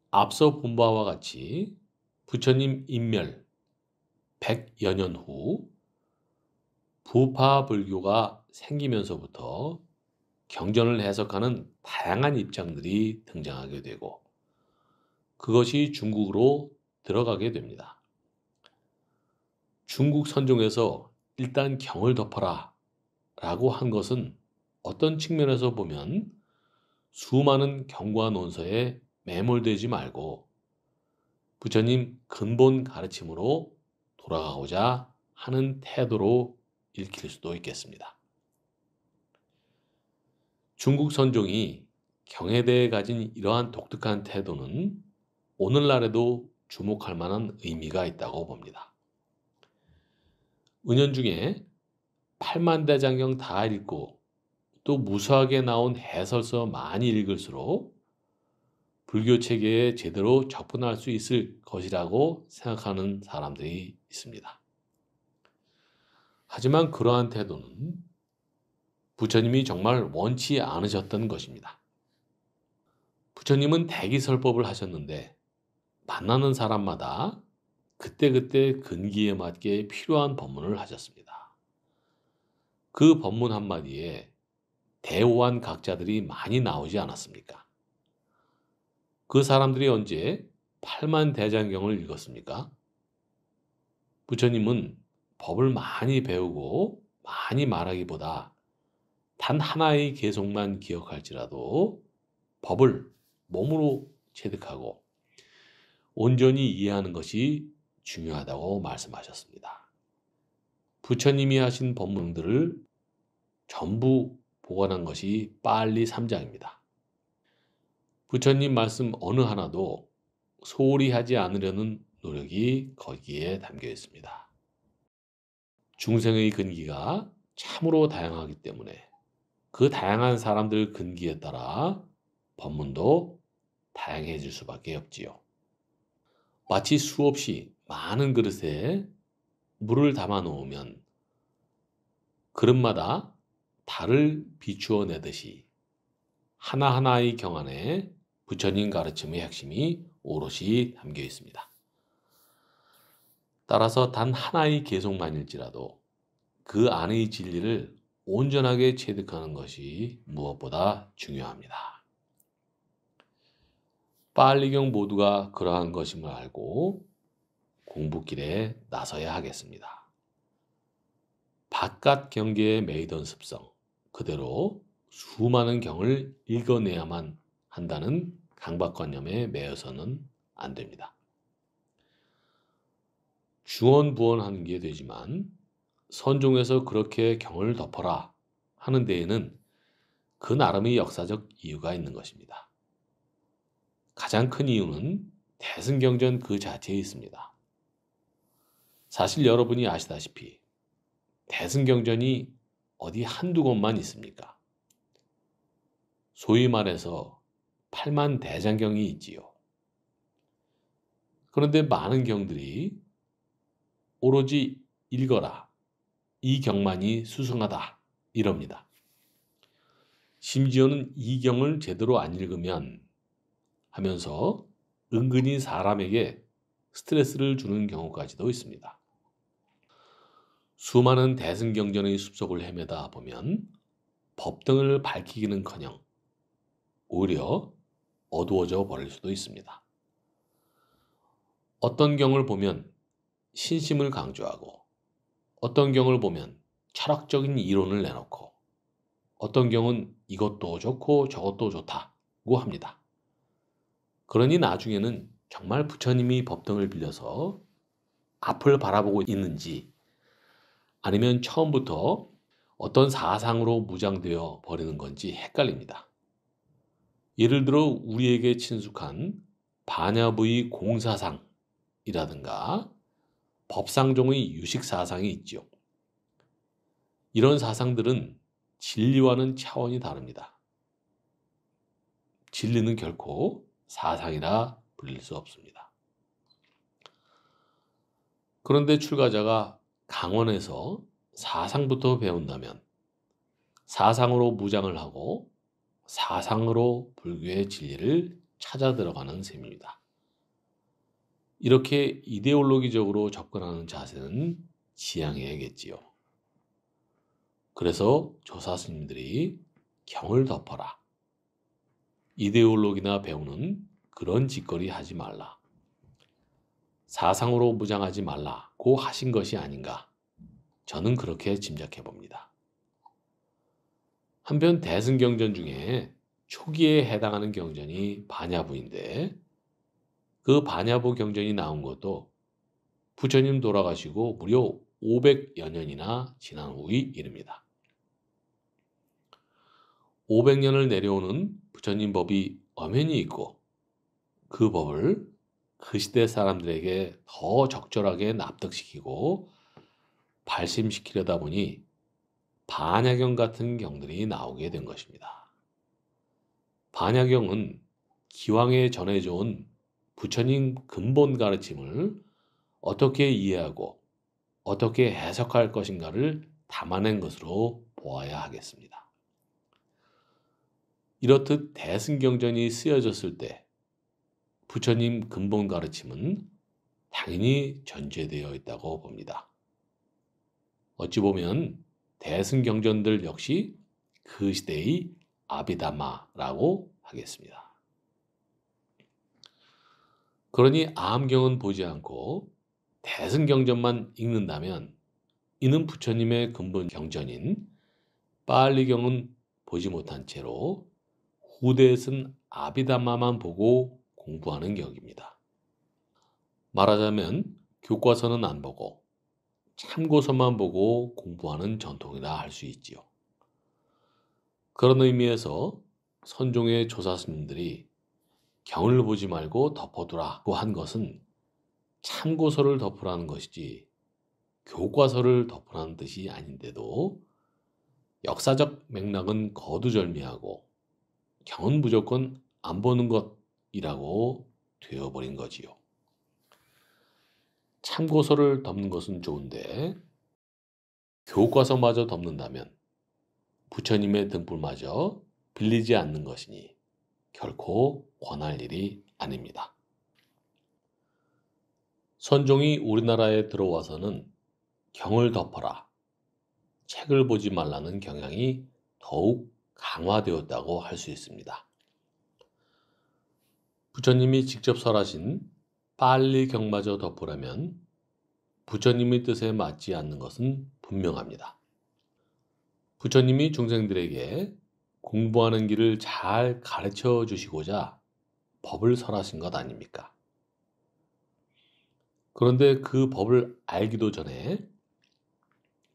앞서 본 바와 같이 부처님 인멸 100여 년 후 부파 불교가 생기면서부터 경전을 해석하는 다양한 입장들이 등장하게 되고 그것이 중국으로 들어가게 됩니다. 중국 선종에서 일단 경을 덮어라 라고 한 것은 어떤 측면에서 보면 수많은 경과 논서에 매몰되지 말고 부처님 근본 가르침으로 돌아가고자 하는 태도로 읽힐 수도 있겠습니다. 중국 선종이 경에 대해 가진 이러한 독특한 태도는 오늘날에도 주목할 만한 의미가 있다고 봅니다. 은연중에 8만대장경 다 읽고 또 무수하게 나온 해설서 많이 읽을수록 불교 체계에 제대로 접근할 수 있을 것이라고 생각하는 사람들이 있습니다. 하지만 그러한 태도는 부처님이 정말 원치 않으셨던 것입니다. 부처님은 대기설법을 하셨는데 만나는 사람마다 그때그때 근기에 맞게 필요한 법문을 하셨습니다. 그 법문 한마디에 대오한 각자들이 많이 나오지 않았습니까? 그 사람들이 언제 8만 대장경을 읽었습니까? 부처님은 법을 많이 배우고 많이 말하기보다 단 하나의 개송만 기억할지라도 법을 몸으로 체득하고 온전히 이해하는 것이 중요하다고 말씀하셨습니다. 부처님이 하신 법문들을 전부 보관한 것이 빨리 3장입니다. 부처님 말씀 어느 하나도 소홀히 하지 않으려는 노력이 거기에 담겨 있습니다. 중생의 근기가 참으로 다양하기 때문에 그 다양한 사람들 근기에 따라 법문도 다양해질 수밖에 없지요. 마치 수없이 많은 그릇에 물을 담아 놓으면 그릇마다 달을 비추어 내듯이 하나하나의 경 안에 부처님 가르침의 핵심이 오롯이 담겨 있습니다. 따라서 단 하나의 개송만일지라도 그 안의 진리를 온전하게 체득하는 것이 무엇보다 중요합니다. 빨리경 모두가 그러한 것임을 알고 공부길에 나서야 하겠습니다. 바깥 경계에 매이던 습성, 그대로 수많은 경을 읽어내야만 한다는 강박관념에 매여서는 안 됩니다. 중언부언하는 게 되지만 선종에서 그렇게 경을 덮어라 하는 데에는 그 나름의 역사적 이유가 있는 것입니다. 가장 큰 이유는 대승경전 그 자체에 있습니다. 사실 여러분이 아시다시피 대승경전이 어디 한두 권만 있습니까? 소위 말해서 팔만대장경이 있지요. 그런데 많은 경들이 오로지 읽어라, 이 경만이 수승하다 이럽니다. 심지어는 이 경을 제대로 안 읽으면 하면서 은근히 사람에게 스트레스를 주는 경우까지도 있습니다. 수많은 대승경전의 숲속을 헤매다 보면 법등을 밝히기는커녕 오히려 어두워져 버릴 수도 있습니다. 어떤 경을 보면 신심을 강조하고, 어떤 경을 보면 철학적인 이론을 내놓고, 어떤 경은 이것도 좋고 저것도 좋다고 합니다. 그러니 나중에는 정말 부처님이 법등을 빌려서 앞을 바라보고 있는지, 아니면 처음부터 어떤 사상으로 무장되어 버리는 건지 헷갈립니다. 예를 들어 우리에게 친숙한 반야부의 공사상이라든가 법상종의 유식사상이 있죠. 이런 사상들은 진리와는 차원이 다릅니다. 진리는 결코 사상이라 불릴 수 없습니다. 그런데 출가자가 강원에서 사상부터 배운다면 사상으로 무장을 하고 사상으로 불교의 진리를 찾아 들어가는 셈입니다. 이렇게 이데올로기적으로 접근하는 자세는 지양해야겠지요. 그래서 조사 스님들이 경을 덮어라, 이데올로기나 배우는 그런 짓거리 하지 말라, 사상으로 무장하지 말라고 하신 것이 아닌가, 저는 그렇게 짐작해 봅니다. 한편 대승경전 중에 초기에 해당하는 경전이 반야부인데, 그 반야부 경전이 나온 것도 부처님 돌아가시고 무려 500여 년이나 지난 후의 일입니다. 500년을 내려오는 부처님 법이 엄연히 있고, 그 법을 그 시대 사람들에게 더 적절하게 납득시키고 발심시키려다 보니 반야경 같은 경들이 나오게 된 것입니다. 반야경은 기왕에 전해져온 부처님 근본 가르침을 어떻게 이해하고 어떻게 해석할 것인가를 담아낸 것으로 보아야 하겠습니다. 이렇듯 대승경전이 쓰여졌을 때 부처님 근본 가르침은 당연히 전제되어 있다고 봅니다. 어찌 보면 대승경전들 역시 그 시대의 아비담마라고 하겠습니다. 그러니 암경은 보지 않고 대승경전만 읽는다면 이는 부처님의 근본 경전인 빨리경은 보지 못한 채로 후대에 쓴 아비담마만 보고 공부하는 격입니다. 말하자면 교과서는 안 보고 참고서만 보고 공부하는 전통이라 할 수 있지요. 그런 의미에서 선종의 조사 스님들이 경을 보지 말고 덮어두라고 한 것은 참고서를 덮으라는 것이지 교과서를 덮으라는 뜻이 아닌데도 역사적 맥락은 거두절미하고 경은 무조건 안 보는 것이라고 되어버린 거지요. 참고서를 덮는 것은 좋은데 교과서마저 덮는다면 부처님의 등불마저 빌리지 않는 것이니 결코 권할 일이 아닙니다. 선종이 우리나라에 들어와서는 경을 덮어라, 책을 보지 말라는 경향이 더욱 강화되었다고 할 수 있습니다. 부처님이 직접 설하신 빨리 경마저 덮으라면 부처님의 뜻에 맞지 않는 것은 분명합니다. 부처님이 중생들에게 공부하는 길을 잘 가르쳐 주시고자 법을 설하신 것 아닙니까? 그런데 그 법을 알기도 전에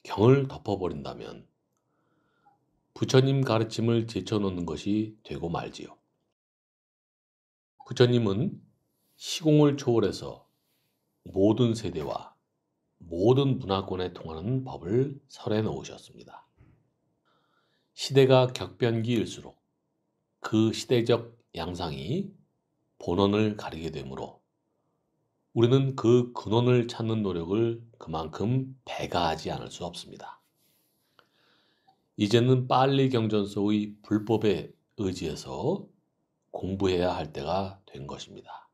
경을 덮어버린다면 부처님 가르침을 제쳐놓는 것이 되고 말지요. 부처님은 시공을 초월해서 모든 세대와 모든 문화권에 통하는 법을 설해 놓으셨습니다. 시대가 격변기일수록 그 시대적 양상이 본원을 가리게 되므로 우리는 그 근원을 찾는 노력을 그만큼 배가하지 않을 수 없습니다. 이제는 빨리 경전서의 불법에 의지해서 공부해야 할 때가 된 것입니다.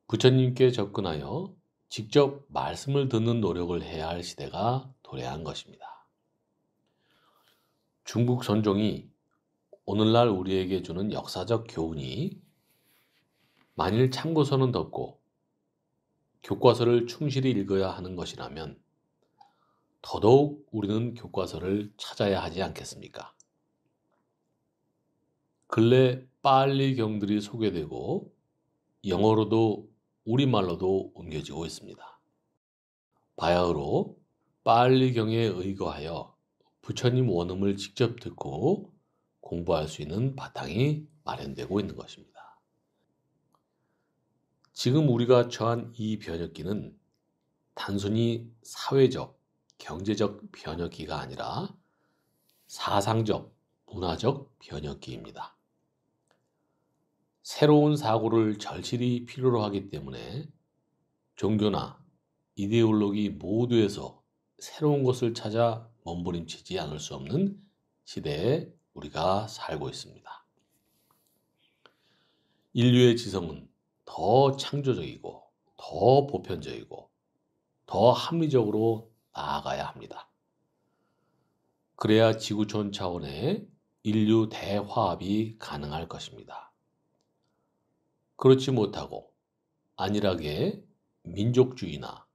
부처님께 접근하여 직접 말씀을 듣는 노력을 해야 할 시대가 도래한 것입니다. 중국 선종이 오늘날 우리에게 주는 역사적 교훈이 만일 참고서는 덮고 교과서를 충실히 읽어야 하는 것이라면 더더욱 우리는 교과서를 찾아야 하지 않겠습니까? 근래 빨리 경들이 소개되고 영어로도 우리말로도 옮겨지고 있습니다. 바야흐로 빨리경에 의거하여 부처님 원음을 직접 듣고 공부할 수 있는 바탕이 마련되고 있는 것입니다. 지금 우리가 처한 이 변혁기는 단순히 사회적, 경제적 변혁기가 아니라 사상적, 문화적 변혁기입니다. 새로운 사고를 절실히 필요로 하기 때문에 종교나 이데올로기 모두에서 새로운 것을 찾아 몸부림치지 않을 수 없는 시대에 우리가 살고 있습니다. 인류의 지성은 더 창조적이고 더 보편적이고 더 합리적으로 나아가야 합니다. 그래야 지구촌 차원의 인류 대화합이 가능할 것입니다. 그렇지 못하고 안일하게 민족주의나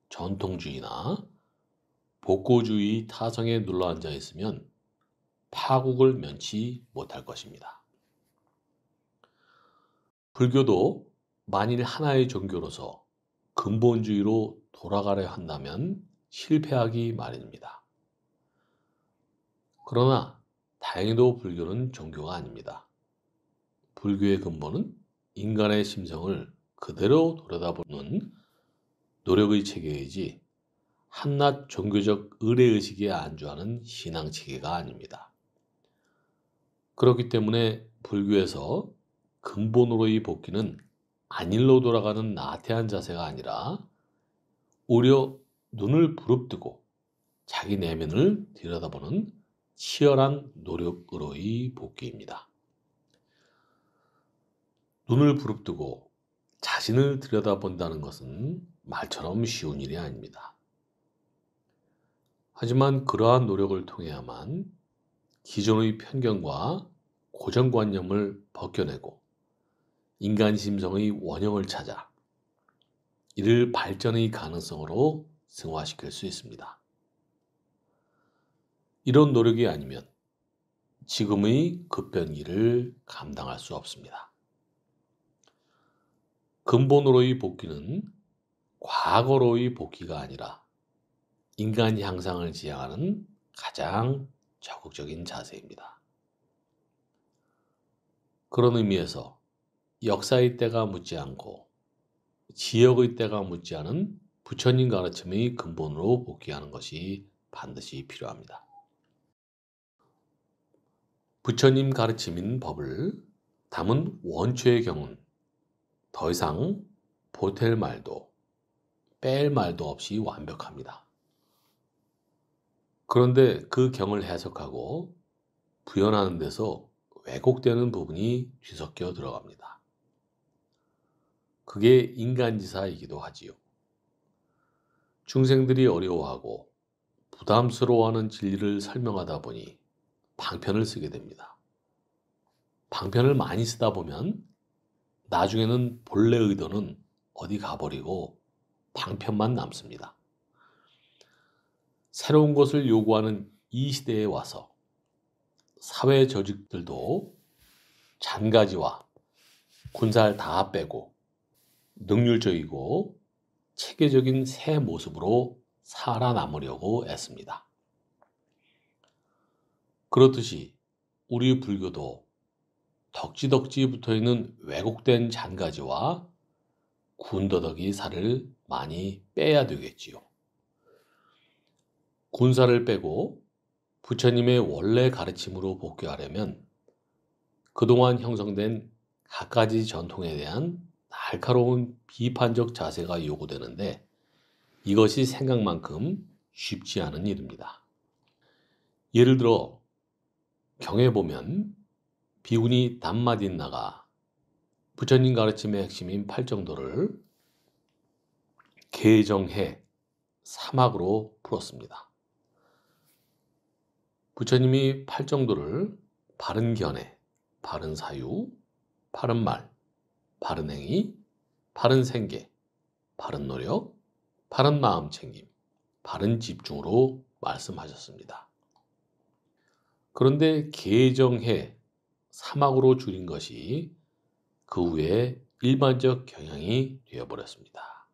전통주의나 복고주의 타성에 눌러앉아 있으면 파국을 면치 못할 것입니다. 불교도 만일 하나의 종교로서 근본주의로 돌아가려 한다면 실패하기 마련입니다. 그러나 다행히도 불교는 종교가 아닙니다. 불교의 근본은 인간의 심성을 그대로 들여다보는 노력의 체계이지 한낱 종교적 의례의식에 안주하는 신앙체계가 아닙니다. 그렇기 때문에 불교에서 근본으로의 복귀는 안일로 돌아가는 나태한 자세가 아니라 오히려 눈을 부릅뜨고 자기 내면을 들여다보는 치열한 노력으로의 복귀입니다. 눈을 부릅뜨고 자신을 들여다본다는 것은 말처럼 쉬운 일이 아닙니다. 하지만 그러한 노력을 통해야만 기존의 편견과 고정관념을 벗겨내고 인간 심성의 원형을 찾아 이를 발전의 가능성으로 승화시킬 수 있습니다. 이런 노력이 아니면 지금의 급변기를 감당할 수 없습니다. 근본으로의 복귀는 과거로의 복귀가 아니라 인간 향상을 지향하는 가장 적극적인 자세입니다. 그런 의미에서 역사의 때가 묻지 않고 지역의 때가 묻지 않은 부처님 가르침의 근본으로 복귀하는 것이 반드시 필요합니다. 부처님 가르침인 법을 담은 원초의 경은 더 이상 보탤 말도 뺄 말도 없이 완벽합니다. 그런데 그 경을 해석하고 부연하는 데서 왜곡되는 부분이 뒤섞여 들어갑니다. 그게 인간지사이기도 하지요. 중생들이 어려워하고 부담스러워하는 진리를 설명하다 보니 방편을 쓰게 됩니다. 방편을 많이 쓰다 보면 나중에는 본래 의도는 어디 가버리고 방편만 남습니다. 새로운 것을 요구하는 이 시대에 와서 사회 조직들도 잔가지와 군살 다 빼고 능률적이고 체계적인 새 모습으로 살아남으려고 애씁니다. 그렇듯이 우리 불교도 덕지덕지 붙어있는 왜곡된 잔가지와 군더더기 살을 많이 빼야 되겠지요. 군살을 빼고 부처님의 원래 가르침으로 복귀하려면 그동안 형성된 갖가지 전통에 대한 날카로운 비판적 자세가 요구되는데 이것이 생각만큼 쉽지 않은 일입니다. 예를 들어 경에 보면 비구니 담마딘나가 부처님 가르침의 핵심인 팔정도를 개정해 사막으로 풀었습니다. 부처님이 팔정도를 바른 견해, 바른 사유, 바른 말, 바른 행위, 바른 생계, 바른 노력, 바른 마음 챙김, 바른 집중으로 말씀하셨습니다. 그런데 개정해 사막으로 줄인 것이 그 후에 일반적 경향이 되어버렸습니다.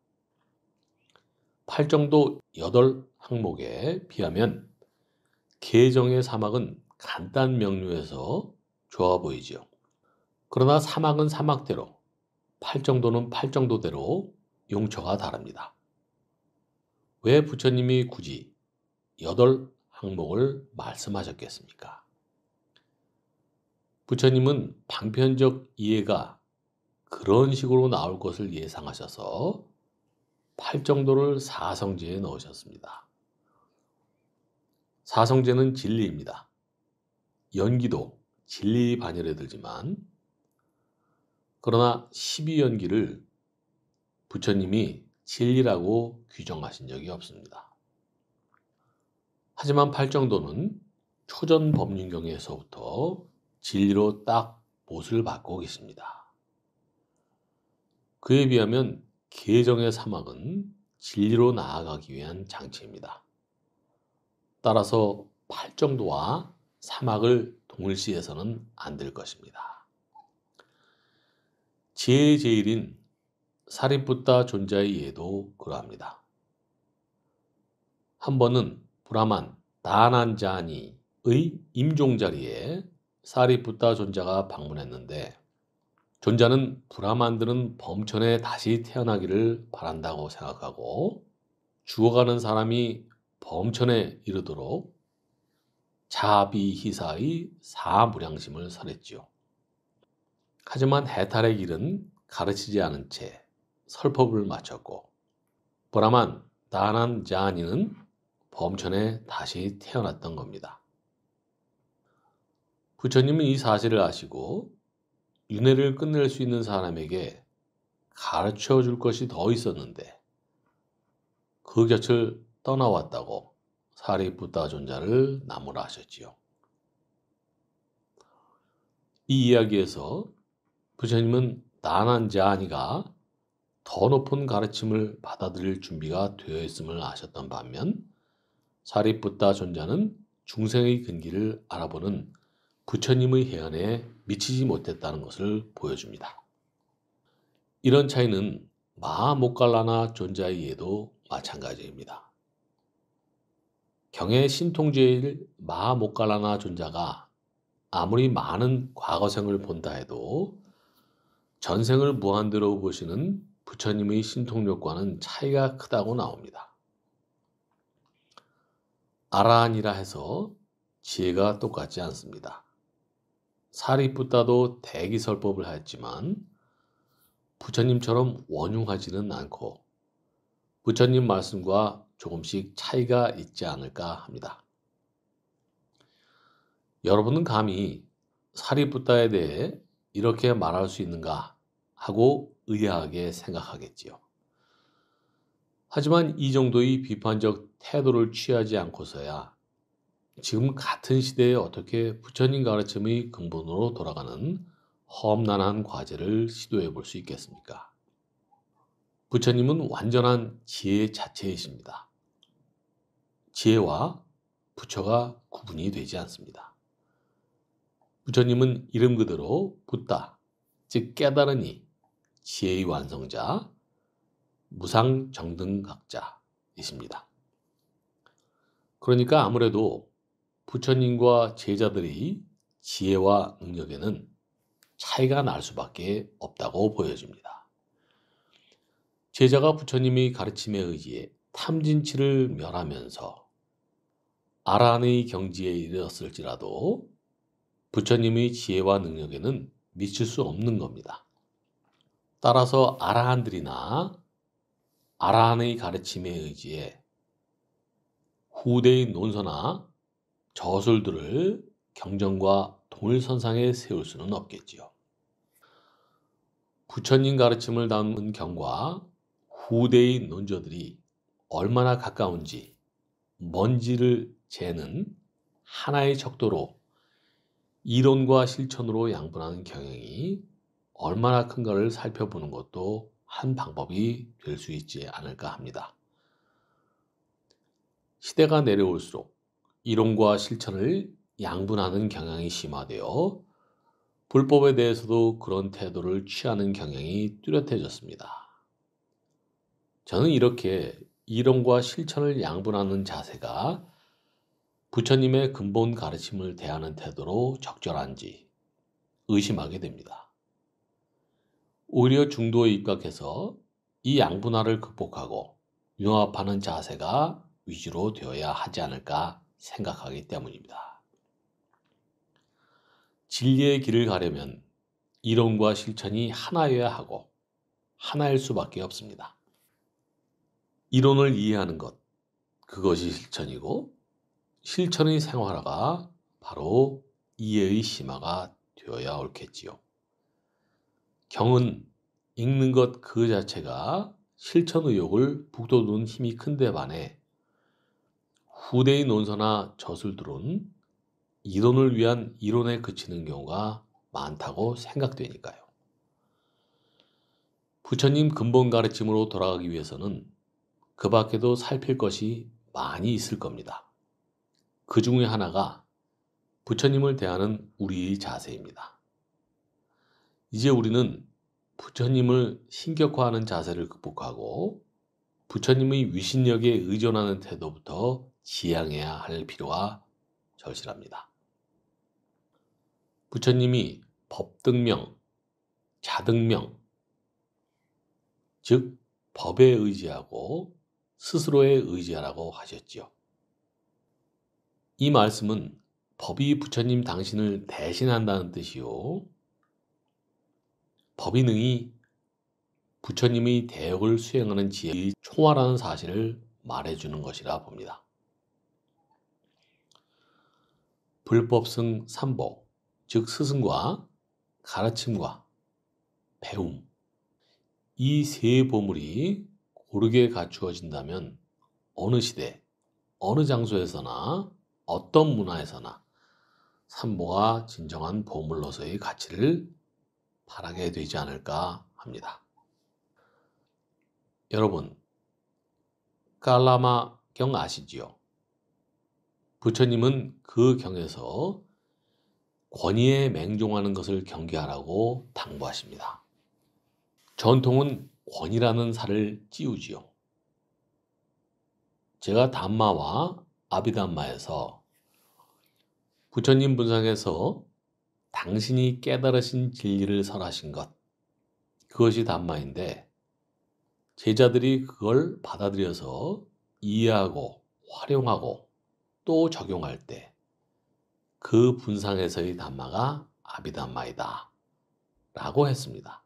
팔정도 8항목에 비하면 개정의 사막은 간단 명료해서 좋아 보이지요. 그러나 사막은 사막대로, 팔정도는 팔정도대로 용처가 다릅니다. 왜 부처님이 굳이 8항목을 말씀하셨겠습니까? 부처님은 방편적 이해가 그런 식으로 나올 것을 예상하셔서 팔정도를 사성제에 넣으셨습니다. 사성제는 진리입니다. 연기도 진리 반열에 들지만 그러나 12연기를 부처님이 진리라고 규정하신 적이 없습니다. 하지만 팔정도는 초전법륜경에서부터 진리로 딱 못을 받고 계십니다. 그에 비하면 개정의 사막은 진리로 나아가기 위한 장치입니다. 따라서 팔정도와 사막을 동일시해서는 안 될 것입니다. 제일인 사리푸타 존자의 이해도 그러합니다. 한 번은 브라만 다난자니의 임종자리에 사리푸타 존자가 방문했는데 존자는 브라만들은 범천에 다시 태어나기를 바란다고 생각하고 죽어가는 사람이 범천에 이르도록 자비희사의 사무량심을 설했지요. 하지만 해탈의 길은 가르치지 않은 채 설법을 마쳤고 브라만 다난자니는 범천에 다시 태어났던 겁니다. 부처님은 이 사실을 아시고 윤회를 끝낼 수 있는 사람에게 가르쳐 줄 것이 더 있었는데 그 곁을 떠나왔다고 사리푸타 존자를 나무라 하셨지요. 이 이야기에서 부처님은 다난자니가 더 높은 가르침을 받아들일 준비가 되어 있음을 아셨던 반면 사리푸타 존자는 중생의 근기를 알아보는 부처님의 해안에 미치지 못했다는 것을 보여줍니다. 이런 차이는 마하모칼라나 존자의 이해도 마찬가지입니다. 경의 신통제일 마하모칼라나 존자가 아무리 많은 과거생을 본다 해도 전생을 무한대로 보시는 부처님의 신통력과는 차이가 크다고 나옵니다. 아라한이라 해서 지혜가 똑같지 않습니다. 사리푸타도 대기설법을 하였지만 부처님처럼 원흉하지는 않고 부처님 말씀과 조금씩 차이가 있지 않을까 합니다. 여러분은 감히 사리푸타에 대해 이렇게 말할 수 있는가 하고 의아하게 생각하겠지요. 하지만 이 정도의 비판적 태도를 취하지 않고서야 지금 같은 시대에 어떻게 부처님 가르침의 근본으로 돌아가는 험난한 과제를 시도해 볼 수 있겠습니까? 부처님은 완전한 지혜 자체이십니다. 지혜와 부처가 구분이 되지 않습니다. 부처님은 이름 그대로 붓다, 즉 깨달은 이, 지혜의 완성자, 무상정등각자이십니다. 그러니까 아무래도 부처님과 제자들의 지혜와 능력에는 차이가 날 수밖에 없다고 보여집니다. 제자가 부처님의 가르침에 의지해 탐진치를 멸하면서 아란의 경지에 이르렀을지라도 부처님의 지혜와 능력에는 미칠 수 없는 겁니다. 따라서 아라한들이나 아라한의 가르침에 의지해 후대의 논서나 저술들을 경전과 동일선상에 세울 수는 없겠지요. 부처님 가르침을 담은 경과 후대의 논조들이 얼마나 가까운지 먼지를 재는 하나의 척도로 이론과 실천으로 양분하는 경향이 얼마나 큰가를 살펴보는 것도 한 방법이 될 수 있지 않을까 합니다. 시대가 내려올수록 이론과 실천을 양분하는 경향이 심화되어 불법에 대해서도 그런 태도를 취하는 경향이 뚜렷해졌습니다. 저는 이렇게 이론과 실천을 양분하는 자세가 부처님의 근본 가르침을 대하는 태도로 적절한지 의심하게 됩니다. 오히려 중도에 입각해서 이 양분화를 극복하고 융합하는 자세가 위주로 되어야 하지 않을까 생각하기 때문입니다. 진리의 길을 가려면 이론과 실천이 하나여야 하고 하나일 수밖에 없습니다. 이론을 이해하는 것, 그것이 실천이고 실천의 생활화가 바로 이해의 심화가 되어야 옳겠지요. 경은 읽는 것 그 자체가 실천 의욕을 북돋우는 힘이 큰데 반해 후대의 논서나 저술들은 이론을 위한 이론에 그치는 경우가 많다고 생각되니까요. 부처님 근본 가르침으로 돌아가기 위해서는 그 밖에도 살필 것이 많이 있을 겁니다. 그 중에 하나가 부처님을 대하는 우리의 자세입니다. 이제 우리는 부처님을 신격화하는 자세를 극복하고 부처님의 위신력에 의존하는 태도부터 지향해야 할 필요가 절실합니다. 부처님이 법등명, 자등명, 즉 법에 의지하고 스스로에 의지하라고 하셨지요. 이 말씀은 법이 부처님 당신을 대신한다는 뜻이요. 법이 능히 부처님의 대역을 수행하는 지혜의 총화라는 사실을 말해주는 것이라 봅니다. 불법승 삼복, 즉 스승과 가르침과 배움, 이 세 보물이 고르게 갖추어진다면 어느 시대, 어느 장소에서나 어떤 문화에서나 삼보가 진정한 보물로서의 가치를 발하게 되지 않을까 합니다. 여러분, 깔라마 경 아시지요? 부처님은 그 경에서 권위에 맹종하는 것을 경계하라고 당부하십니다. 전통은 권위라는 살을 찌우지요. 제가 담마와 아비담마에서 부처님 분상에서 당신이 깨달으신 진리를 설하신 것, 그것이 담마인데 제자들이 그걸 받아들여서 이해하고 활용하고 또 적용할 때 그 분상에서의 담마가 아비담마이다 라고 했습니다.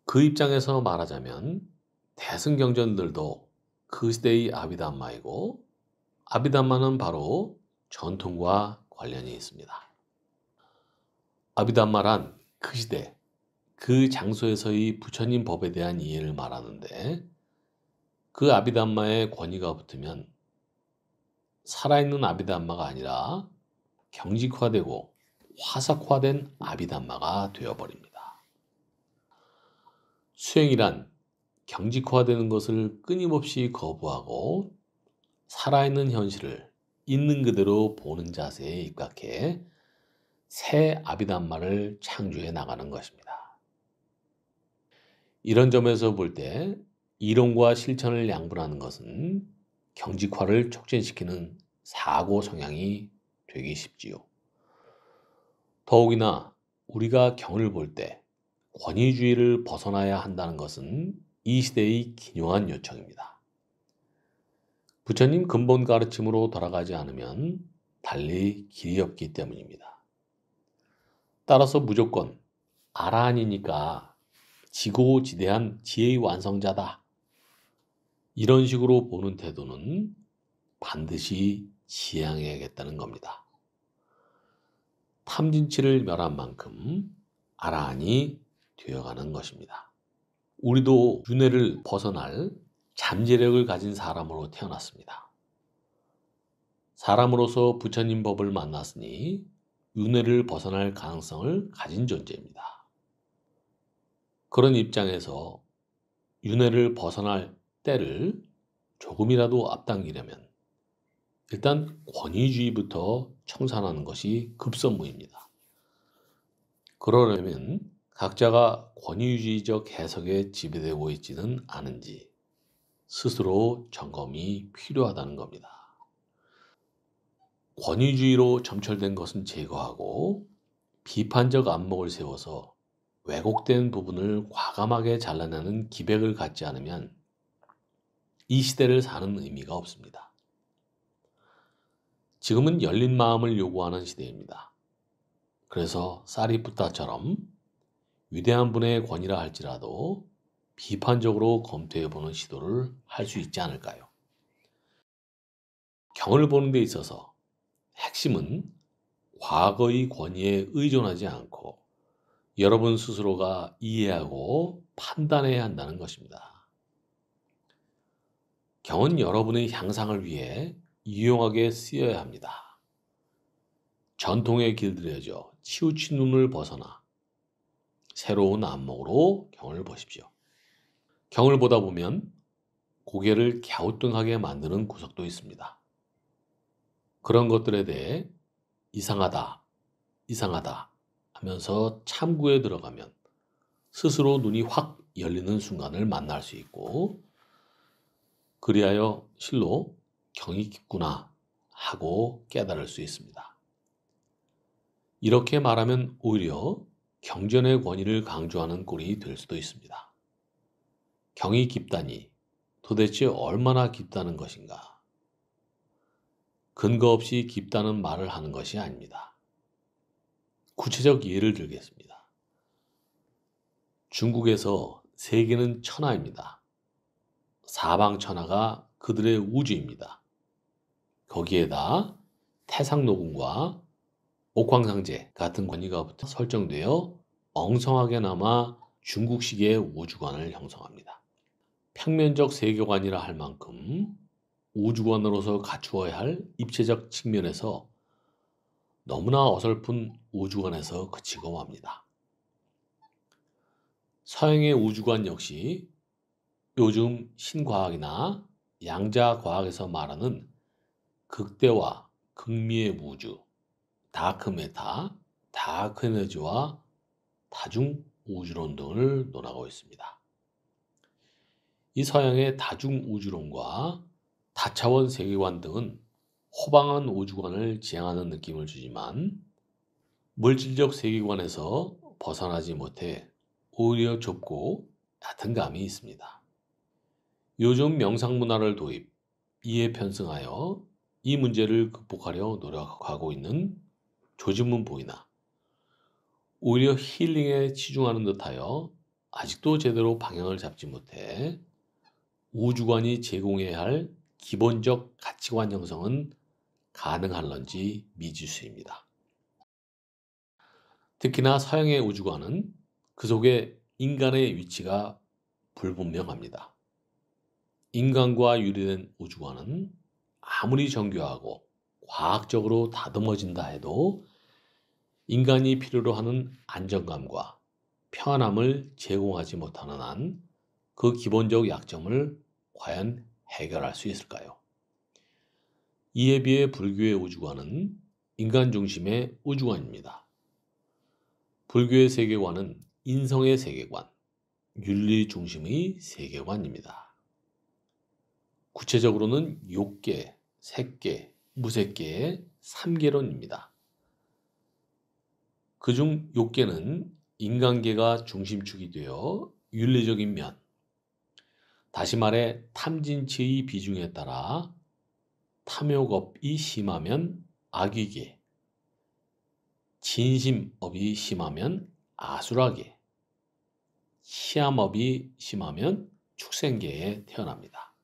그 입장에서 말하자면 대승경전들도 그 시대의 아비담마이고 아비담마는 바로 전통과 관련이 있습니다. 아비담마란 그 시대, 그 장소에서의 부처님 법에 대한 이해를 말하는데 그 아비담마에 권위가 붙으면 살아있는 아비담마가 아니라 경직화되고 화석화된 아비담마가 되어버립니다. 수행이란 경직화되는 것을 끊임없이 거부하고 살아있는 현실을 있는 그대로 보는 자세에 입각해 새 아비담마를 창조해 나가는 것입니다. 이런 점에서 볼 때 이론과 실천을 양분하는 것은 경직화를 촉진시키는 사고 성향이 되기 쉽지요. 더욱이나 우리가 경을 볼 때 권위주의를 벗어나야 한다는 것은 이 시대의 기묘한 요청입니다. 부처님 근본 가르침으로 돌아가지 않으면 달리 길이 없기 때문입니다. 따라서 무조건 아라한이니까 지고지대한 지혜의 완성자다. 이런 식으로 보는 태도는 반드시 지양해야겠다는 겁니다. 탐진치를 멸한 만큼 아라한이 되어가는 것입니다. 우리도 윤회를 벗어날 잠재력을 가진 사람으로 태어났습니다. 사람으로서 부처님 법을 만났으니 윤회를 벗어날 가능성을 가진 존재입니다. 그런 입장에서 윤회를 벗어날 때를 조금이라도 앞당기려면 일단 권위주의부터 청산하는 것이 급선무입니다. 그러려면 각자가 권위주의적 해석에 지배되고 있지는 않은지 스스로 점검이 필요하다는 겁니다. 권위주의로 점철된 것은 제거하고 비판적 안목을 세워서 왜곡된 부분을 과감하게 잘라내는 기백을 갖지 않으면 이 시대를 사는 의미가 없습니다. 지금은 열린 마음을 요구하는 시대입니다. 그래서 사리푸타처럼 위대한 분의 권위라 할지라도 비판적으로 검토해보는 시도를 할 수 있지 않을까요? 경을 보는 데 있어서 핵심은 과거의 권위에 의존하지 않고 여러분 스스로가 이해하고 판단해야 한다는 것입니다. 경은 여러분의 향상을 위해 유용하게 쓰여야 합니다. 전통에 길들여져 치우친 눈을 벗어나 새로운 안목으로 경을 보십시오. 경을 보다 보면 고개를 갸우뚱하게 만드는 구석도 있습니다. 그런 것들에 대해 이상하다, 이상하다 하면서 참고에 들어가면 스스로 눈이 확 열리는 순간을 만날 수 있고 그리하여 실로 경이 깊구나 하고 깨달을 수 있습니다. 이렇게 말하면 오히려 경전의 권위를 강조하는 꼴이 될 수도 있습니다. 경이 깊다니 도대체 얼마나 깊다는 것인가? 근거 없이 깊다는 말을 하는 것이 아닙니다. 구체적 예를 들겠습니다. 중국에서 세계는 천하입니다. 사방천하가 그들의 우주입니다. 거기에다 태상노궁과 옥황상제 같은 권위가 설정되어 엉성하게나마 중국식의 우주관을 형성합니다. 평면적 세계관이라 할 만큼 우주관으로서 갖추어야 할 입체적 측면에서 너무나 어설픈 우주관에서 그치고 맙니다. 서양의 우주관 역시 요즘 신과학이나 양자과학에서 말하는 극대화, 극미의 우주, 다크메타, 다크에너지와 다중 우주론 등을 논하고 있습니다. 이 서양의 다중 우주론과 다차원 세계관 등은 호방한 우주관을 지향하는 느낌을 주지만 물질적 세계관에서 벗어나지 못해 오히려 좁고 얕은 감이 있습니다. 요즘 명상문화를 도입, 이에 편승하여 이 문제를 극복하려 노력하고 있는 조짐은 보이나 오히려 힐링에 치중하는 듯하여 아직도 제대로 방향을 잡지 못해 우주관이 제공해야 할 기본적 가치관 형성은 가능할런지 미지수입니다. 특히나 서양의 우주관은 그 속에 인간의 위치가 불분명합니다. 인간과 유래된 우주관은 아무리 정교하고 과학적으로 다듬어진다 해도 인간이 필요로 하는 안정감과 편안함을 제공하지 못하는 한 그 기본적 약점을 과연 해결할 수 있을까요? 이에 비해 불교의 우주관은 인간 중심의 우주관입니다. 불교의 세계관은 인성의 세계관, 윤리 중심의 세계관입니다. 구체적으로는 욕계, 색계, 무색계의 3계론입니다. 그중 욕계는 인간계가 중심축이 되어 윤리적인 면, 다시 말해 탐진치의 비중에 따라 탐욕업이 심하면 악귀계, 진심업이 심하면 아수라계, 시암업이 심하면 축생계에 태어납니다.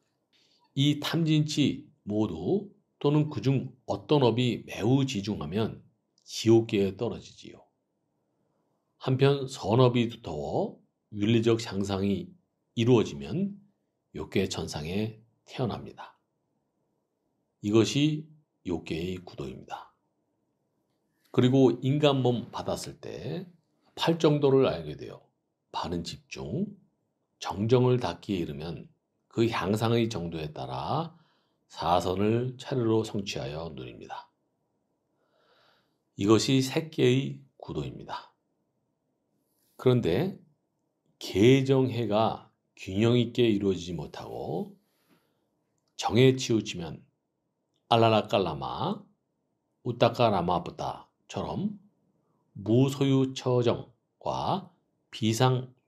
이 탐진치 모두 또는 그중 어떤 업이 매우 지중하면 지옥계에 떨어지지요. 한편 선업이 두터워 윤리적 향상이 이루어지면 욕계 천상에 태어납니다. 이것이 욕계의 구도입니다. 그리고 인간 몸 받았을 때 팔정도를 알게 되어 바른 집중, 정정을 닦기에 이르면 그 향상의 정도에 따라 사선을 차례로 성취하여 누립니다. 이것이 색계의 구도입니다. 그런데 계정해가 균형 있게 이루어지지 못하고 정에 치우치면 알라라깔라마, 우따까라마부다처럼 무소유처정과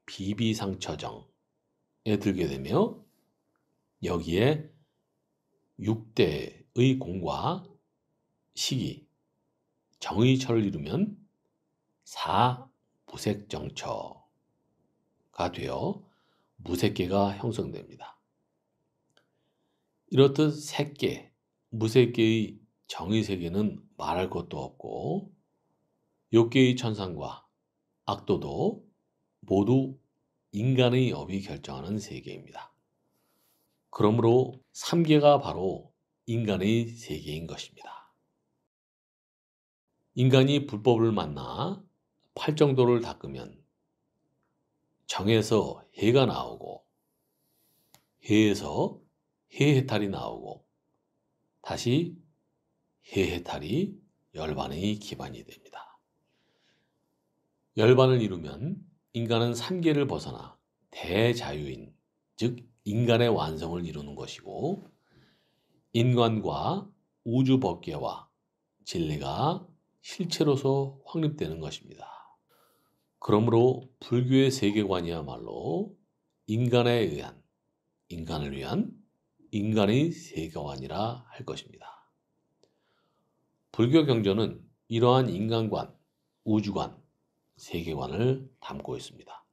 비비상처정에 들게 되며 여기에 6대의 공과 시기, 정의처를 이루면 사무색정처가 되어 무색계가 형성됩니다. 이렇듯 색계, 무색계의 정의세계는 말할 것도 없고 욕계의 천상과 악도도 모두 인간의 업이 결정하는 세계입니다. 그러므로 3계가 바로 인간의 세계인 것입니다. 인간이 불법을 만나 팔정도를 닦으면 정에서 해가 나오고 해에서 해해탈이 나오고 다시 해해탈이 열반의 기반이 됩니다. 열반을 이루면 인간은 3계를 벗어나 대자유인, 즉 인간의 완성을 이루는 것이고 인간과 우주법계와 진리가 실체로서 확립되는 것입니다. 그러므로 불교의 세계관이야말로 인간을 위한 인간의 세계관이라 할 것입니다. 불교 경전은 이러한 인간관, 우주관, 세계관을 담고 있습니다.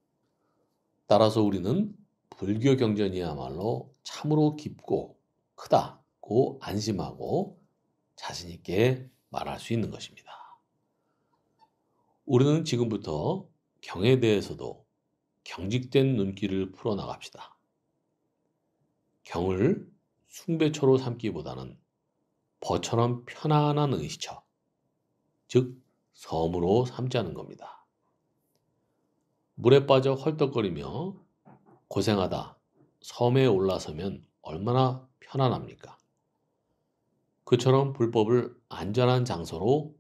따라서 우리는 불교 경전이야말로 참으로 깊고 크다고 안심하고 자신 있게 말할 수 있는 것입니다. 우리는 지금부터 경에 대해서도 경직된 눈길을 풀어나갑시다. 경을 숭배처로 삼기보다는 버처럼 편안한 의시처, 즉 섬으로 삼자는 겁니다. 물에 빠져 헐떡거리며 고생하다 섬에 올라서면 얼마나 편안합니까? 그처럼 불법을 안전한 장소로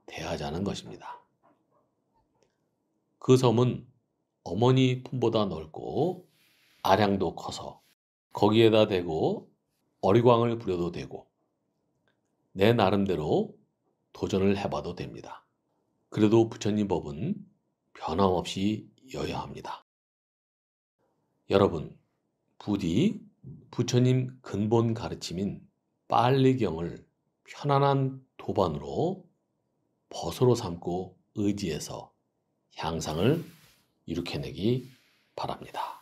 대하자는 것입니다. 그 섬은 어머니 품보다 넓고 아량도 커서 거기에다 대고 어리광을 부려도 되고 내 나름대로 도전을 해봐도 됩니다. 그래도 부처님 법은 변함없이 여야 합니다. 여러분, 부디 부처님 근본 가르침인 빨리경을 편안한 도반으로 벗으로 삼고 의지해서 향상을 이룩해내기 바랍니다.